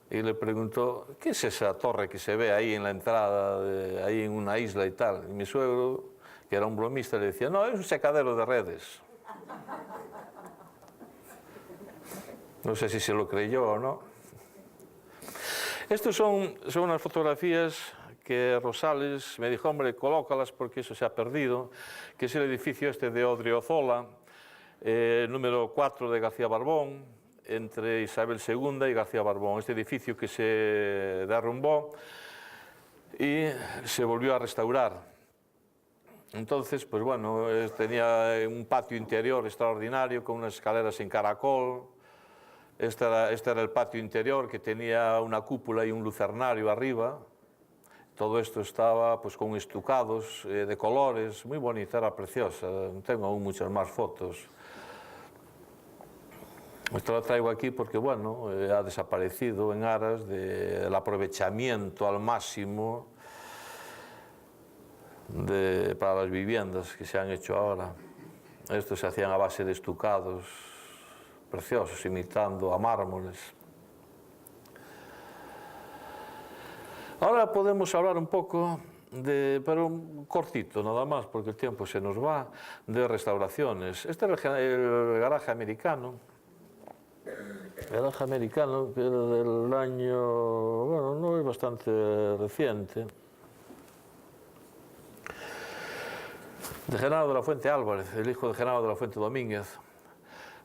Speaker 1: y le preguntó, ¿qué es esa torre que se ve ahí en la entrada, ahí en una isla y tal? Y mi suegro, que era un bromista, le decía, no, es un secadero de redes. No sé si se lo creyó o no. Estas son unas fotografías que Rosales me dijo, hombre, colócalas porque eso se ha perdido, que es el edificio este de Odriozola, número 4 de García Barbón, entre Isabel II y García Barbón. Este edificio que se derrumbó y se volvió a restaurar. Entonces, pues bueno, tenía un patio interior extraordinario con unas escaleras en caracol. Este era el patio interior que tenía una cúpula y un lucernario arriba. Todo esto estaba pues con estucados de colores, muy bonita, era preciosa. Tengo aún muchas más fotos. Esto lo traigo aquí porque, bueno, ha desaparecido en aras del aprovechamiento al máximo para las viviendas que se han hecho ahora. Estos se hacían a base de estucados preciosos, imitando a mármoles. Ahora podemos hablar un poco, pero cortito nada más, porque el tiempo se nos va, de restauraciones. Este era el garaje americano. El garaje americano, que era del año, bueno, no es bastante reciente. De Genaro de la Fuente Álvarez, el hijo de Genaro de la Fuente Domínguez.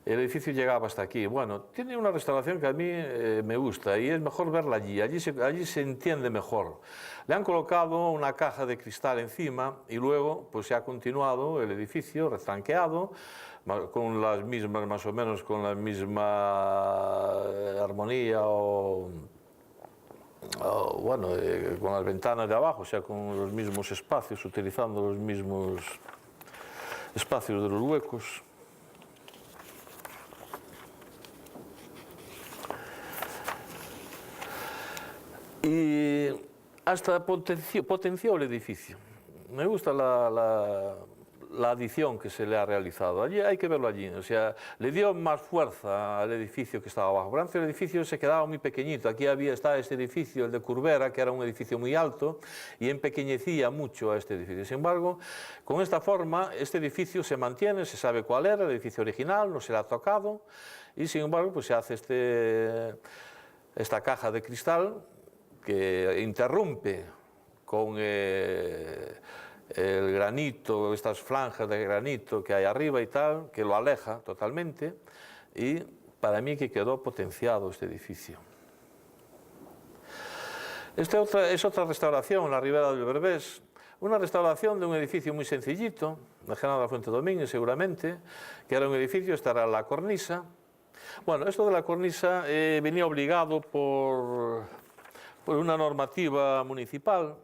Speaker 1: El edificio llegaba hasta aquí. Bueno, tiene una restauración que a mí me gusta y es mejor verla allí. Allí se entiende mejor. Le han colocado una caja de cristal encima y luego pues se ha continuado el edificio retranqueado con las mismas, más o menos con la misma armonía bueno, con las ventanas de abajo, o sea, con los mismos espacios, utilizando los mismos espacios de los huecos. Y hasta potenció el edificio. Me gusta la adición que se le ha realizado. Allí hay que verlo allí, o sea, le dio más fuerza al edificio que estaba abajo. Pero antes el edificio se quedaba muy pequeñito. Aquí estaba este edificio, el de Curbera, que era un edificio muy alto y empequeñecía mucho a este edificio. Sin embargo, con esta forma, este edificio se mantiene, se sabe cuál era, el edificio original, no se le ha tocado y sin embargo, pues se hace esta caja de cristal que interrumpe con el granito, estas franjas de granito que hay arriba y tal, que lo aleja totalmente, y para mí que quedó potenciado este edificio. Esta es otra restauración en la ribera del Berbés, una restauración de un edificio muy sencillito, de Genaro de la Fuente Domínguez seguramente, que era un edificio, esta era la cornisa. Bueno, esto de la cornisa venía obligado por una normativa municipal,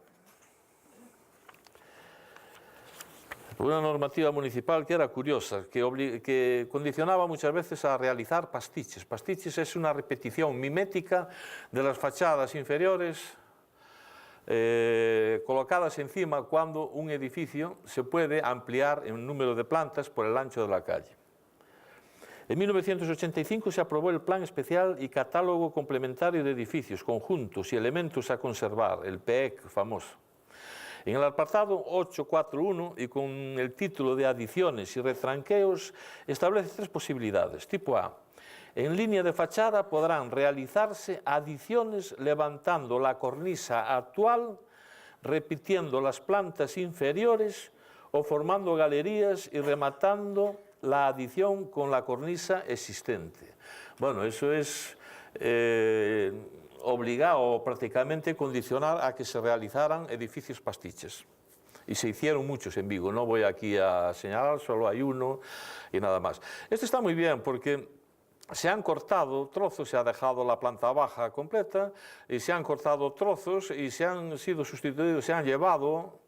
Speaker 1: Una normativa municipal que era curiosa, que condicionaba muchas veces a realizar pastiches. Pastiches es una repetición mimética de las fachadas inferiores colocadas encima cuando un edificio se puede ampliar en número de plantas por el ancho de la calle. En 1985 se aprobó el Plan Especial y Catálogo Complementario de Edificios, Conjuntos y Elementos a Conservar, el PEC famoso. En el apartado 8.4.1 y con el título de Adiciones y retranqueos establece tres posibilidades. Tipo A. En línea de fachada podrán realizarse adiciones levantando la cornisa actual, repitiendo las plantas inferiores o formando galerías y rematando la adición con la cornisa existente. Bueno, eso es obligado o prácticamente condicionar a que se realizaran edificios pastiches. Y se hicieron muchos en Vigo, no voy aquí a señalar, solo hay uno y nada más. Esto está muy bien porque se han cortado trozos, se ha dejado la planta baja completa y se han cortado trozos y se han sido sustituidos, se han llevado,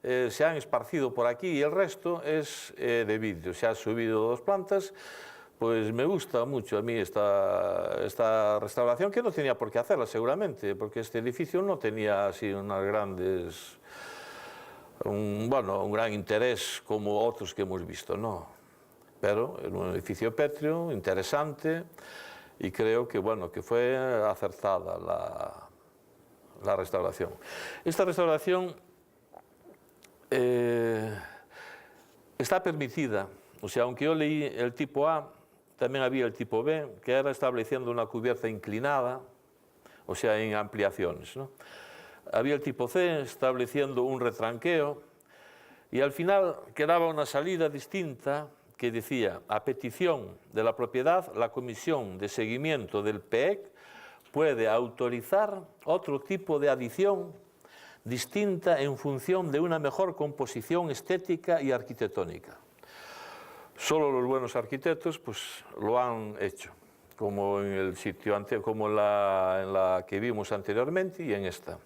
Speaker 1: se han esparcido por aquí y el resto es de vidrio. Se han subido dos plantas. Pues me gusta mucho a mí esta restauración, que no tenía por qué hacerla seguramente, porque este edificio no tenía así unas grandes, un gran interés como otros que hemos visto, no. Pero era un edificio pétreo, interesante, y creo que, que fue acertada la restauración. Esta restauración está permitida, o sea, aunque yo leí el tipo A, también había el tipo B, que era estableciendo una cubierta inclinada, o sea, en ampliaciones, ¿no? Había el tipo C, estableciendo un retranqueo, y al final quedaba una salida distinta que decía: a petición de la propiedad, la Comisión de Seguimiento del PEC puede autorizar otro tipo de adición distinta en función de una mejor composición estética y arquitectónica. Solo los buenos arquitectos pues lo han hecho, como en el sitio como en la que vimos anteriormente y en esta.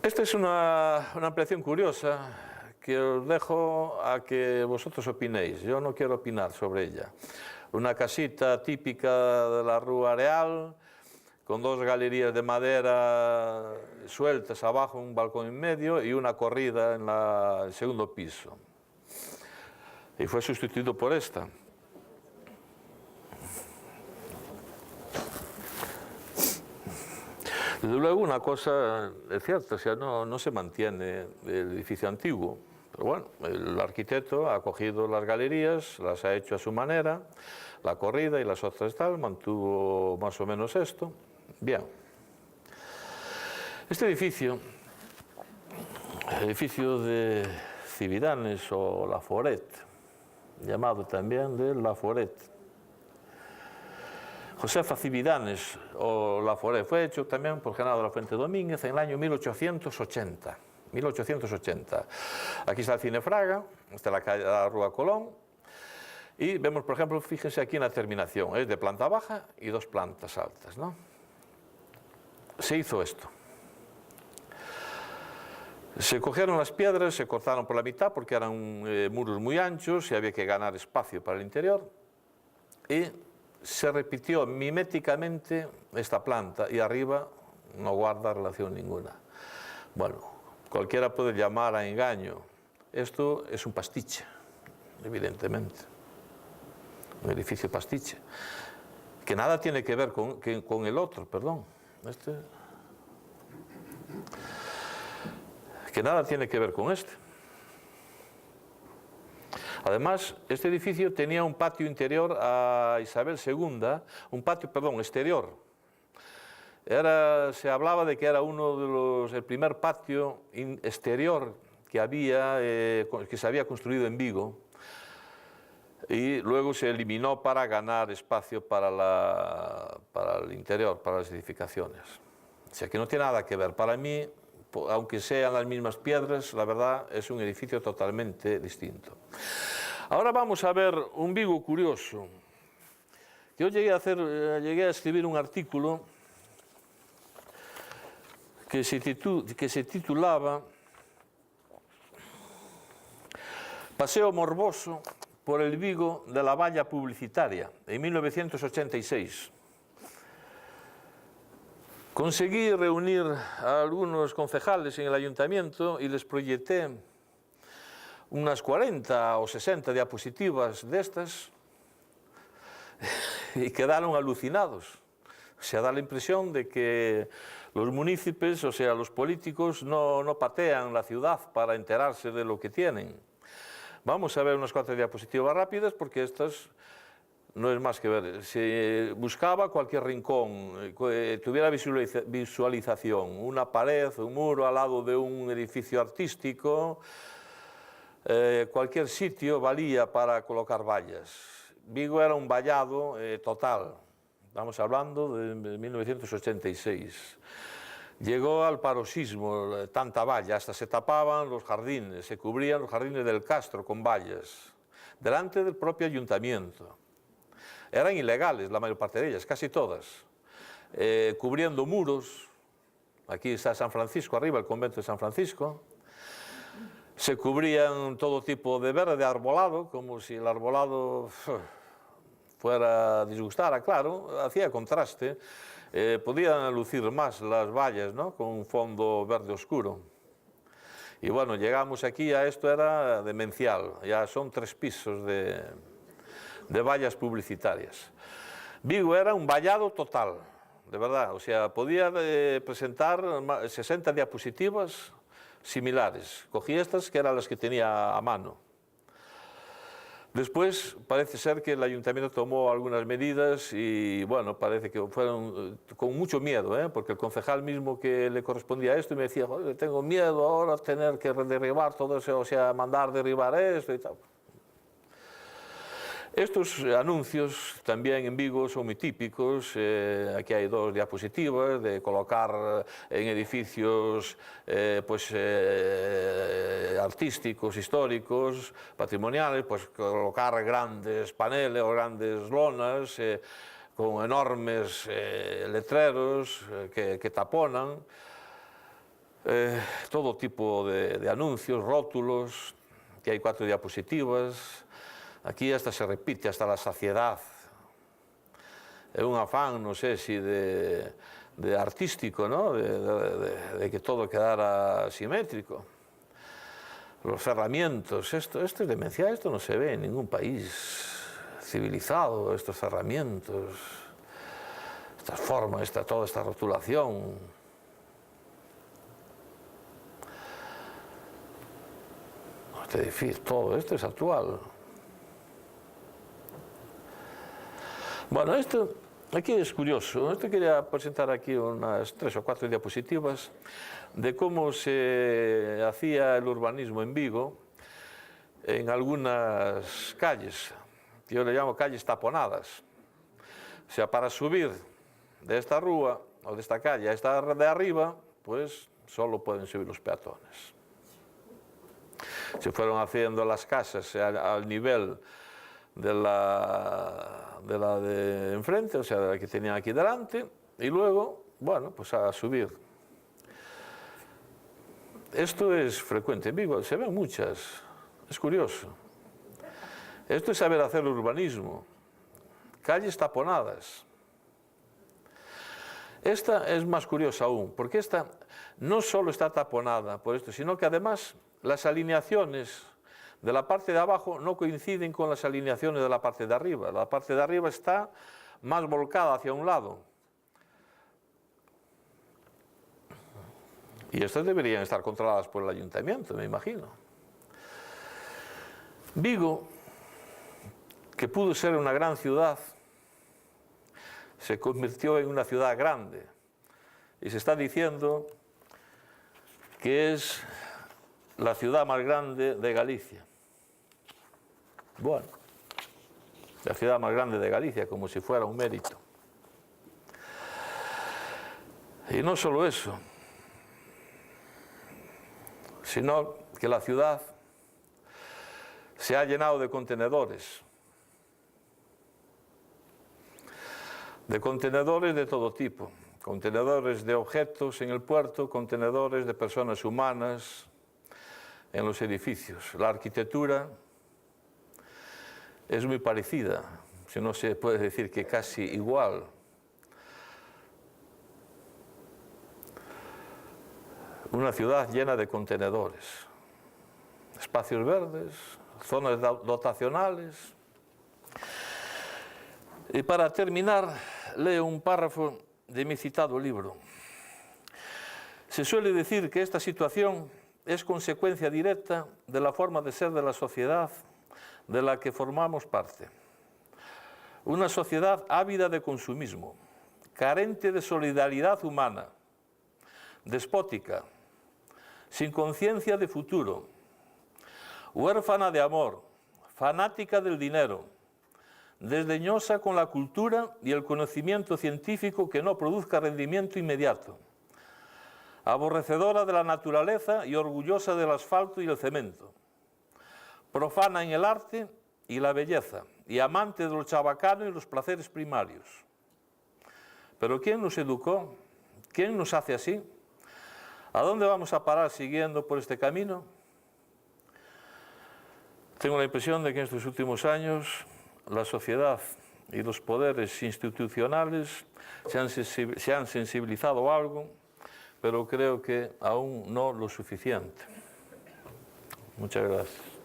Speaker 1: Esta es una ampliación curiosa que os dejo a que vosotros opinéis. Yo no quiero opinar sobre ella. Una casita típica de la Rúa Real, con dos galerías de madera sueltas abajo, un balcón en medio y una corrida en el segundo piso. Y fue sustituido por esta. Desde luego una cosa es cierta, o sea, no se mantiene el edificio antiguo. Pero bueno, el arquitecto ha cogido las galerías, las ha hecho a su manera, la corrida y las otras tal, mantuvo más o menos esto. Bien, este edificio, el edificio de Cividanes o Laforet, llamado también de Laforet, Josefa Cividanes o Laforet, fue hecho también por Genaro de la Fuente Domínguez en el año 1880. 1880. Aquí está el Cine Fraga, está la Rúa Colón, y vemos, por ejemplo, fíjense aquí en la terminación, es de planta baja y dos plantas altas, ¿no? Se hizo esto. Se cogieron las piedras, se cortaron por la mitad porque eran muros muy anchos y había que ganar espacio para el interior. Y se repitió miméticamente esta planta y arriba no guarda relación ninguna. Bueno, cualquiera puede llamar a engaño. Esto es un pastiche, evidentemente. Un edificio pastiche. Que nada tiene que ver con el otro, perdón. Que nada tiene que ver con este. Además, este edificio tenía un patio interior a Isabel II, un patio, perdón, exterior. Se hablaba de que era el primer patio exterior que se había construido en Vigo, y luego se eliminó para ganar espacio para el interior, para las edificaciones. O sea que no tiene nada que ver. Para mí, aunque sean las mismas piedras, la verdad es un edificio totalmente distinto. Ahora vamos a ver un Vigo curioso. Yo llegué a escribir un artículo que se titulaba Paseo morboso por el Vigo de la valla publicitaria, en 1986. Conseguí reunir a algunos concejales en el ayuntamiento y les proyecté unas 40 o 60 diapositivas de estas y quedaron alucinados. O sea, da la impresión de que los municipios, o sea, los políticos, no patean la ciudad para enterarse de lo que tienen. Vamos a ver unas 4 diapositivas rápidas porque estas no es más que ver. Se buscaba cualquier rincón, tuviera visualización, una pared, un muro al lado de un edificio artístico, cualquier sitio valía para colocar vallas. Vigo era un vallado total, estamos hablando de 1986. Llegó al paroxismo, tanta valla, hasta se tapaban los jardines, se cubrían los jardines del Castro con vallas, delante del propio ayuntamiento. Eran ilegales la mayor parte de ellas, casi todas, cubriendo muros. Aquí está San Francisco, arriba el convento de San Francisco. Se cubrían todo tipo de verde, arbolado, como si el arbolado fuera a disgustar, claro, hacía contraste. Podían lucir más las vallas, ¿no?, con un fondo verde oscuro. Y bueno, llegamos aquí a esto, era demencial, ya son 3 pisos de vallas publicitarias. Vigo era un vallado total, de verdad, o sea, podía presentar 60 diapositivas similares. Cogí estas que eran las que tenía a mano. Después parece ser que el ayuntamiento tomó algunas medidas y bueno, parece que fueron con mucho miedo, porque el concejal mismo que le correspondía a esto me decía, joder, tengo miedo ahora tener que derribar todo eso, o sea, mandar derribar esto y tal. Estos anuncios también en Vigo son muy típicos. Aquí hay 2 diapositivas de colocar en edificios artísticos, históricos, patrimoniales, pues colocar grandes paneles o grandes lonas con enormes letreros que taponan. Todo tipo de anuncios, rótulos. Aquí hay 4 diapositivas. Aquí hasta se repite, hasta la saciedad. Es un afán, no sé si de artístico, ¿no?, de que todo quedara simétrico. Los cerramientos, esto es demencial, esto no se ve en ningún país civilizado, estos cerramientos, estas formas, toda esta rotulación. Este edificio, todo esto es actual. Bueno, esto aquí es curioso. Esto quería presentar aquí unas 3 o 4 diapositivas de cómo se hacía el urbanismo en Vigo en algunas calles. Yo le llamo calles taponadas. O sea, para subir de esta rúa o de esta calle a esta de arriba, pues solo pueden subir los peatones. Se fueron haciendo las casas al nivel de la de enfrente, o sea, de la que tenían aquí delante, y luego, bueno, pues a subir. Esto es frecuente en Vigo, se ven muchas, es curioso. Esto es saber hacer urbanismo, calles taponadas. Esta es más curiosa aún, porque esta no solo está taponada por esto, sino que además las alineaciones de la parte de abajo no coinciden con las alineaciones de la parte de arriba. La parte de arriba está más volcada hacia un lado. Y estas deberían estar controladas por el ayuntamiento, me imagino. Vigo, que pudo ser una gran ciudad, se convirtió en una ciudad grande. Y se está diciendo que es la ciudad más grande de Galicia. Bueno, la ciudad más grande de Galicia, como si fuera un mérito. Y no solo eso, sino que la ciudad se ha llenado de contenedores. De contenedores de todo tipo. Contenedores de objetos en el puerto, contenedores de personas humanas en los edificios. La arquitectura es muy parecida, si no se puede decir que casi igual. Una ciudad llena de contenedores, espacios verdes, zonas dotacionales. Y para terminar, leo un párrafo de mi citado libro. Se suele decir que esta situación es consecuencia directa de la forma de ser de la sociedad de la que formamos parte. Una sociedad ávida de consumismo, carente de solidaridad humana, despótica, sin conciencia de futuro, huérfana de amor, fanática del dinero, desdeñosa con la cultura y el conocimiento científico que no produzca rendimiento inmediato, aborrecedora de la naturaleza y orgullosa del asfalto y el cemento, profana en el arte y la belleza, y amante de lo chabacano y los placeres primarios. Pero ¿quién nos educó? ¿Quién nos hace así? ¿A dónde vamos a parar siguiendo por este camino? Tengo la impresión de que en estos últimos años la sociedad y los poderes institucionales se han sensibilizado algo, pero creo que aún no lo suficiente. Muchas gracias.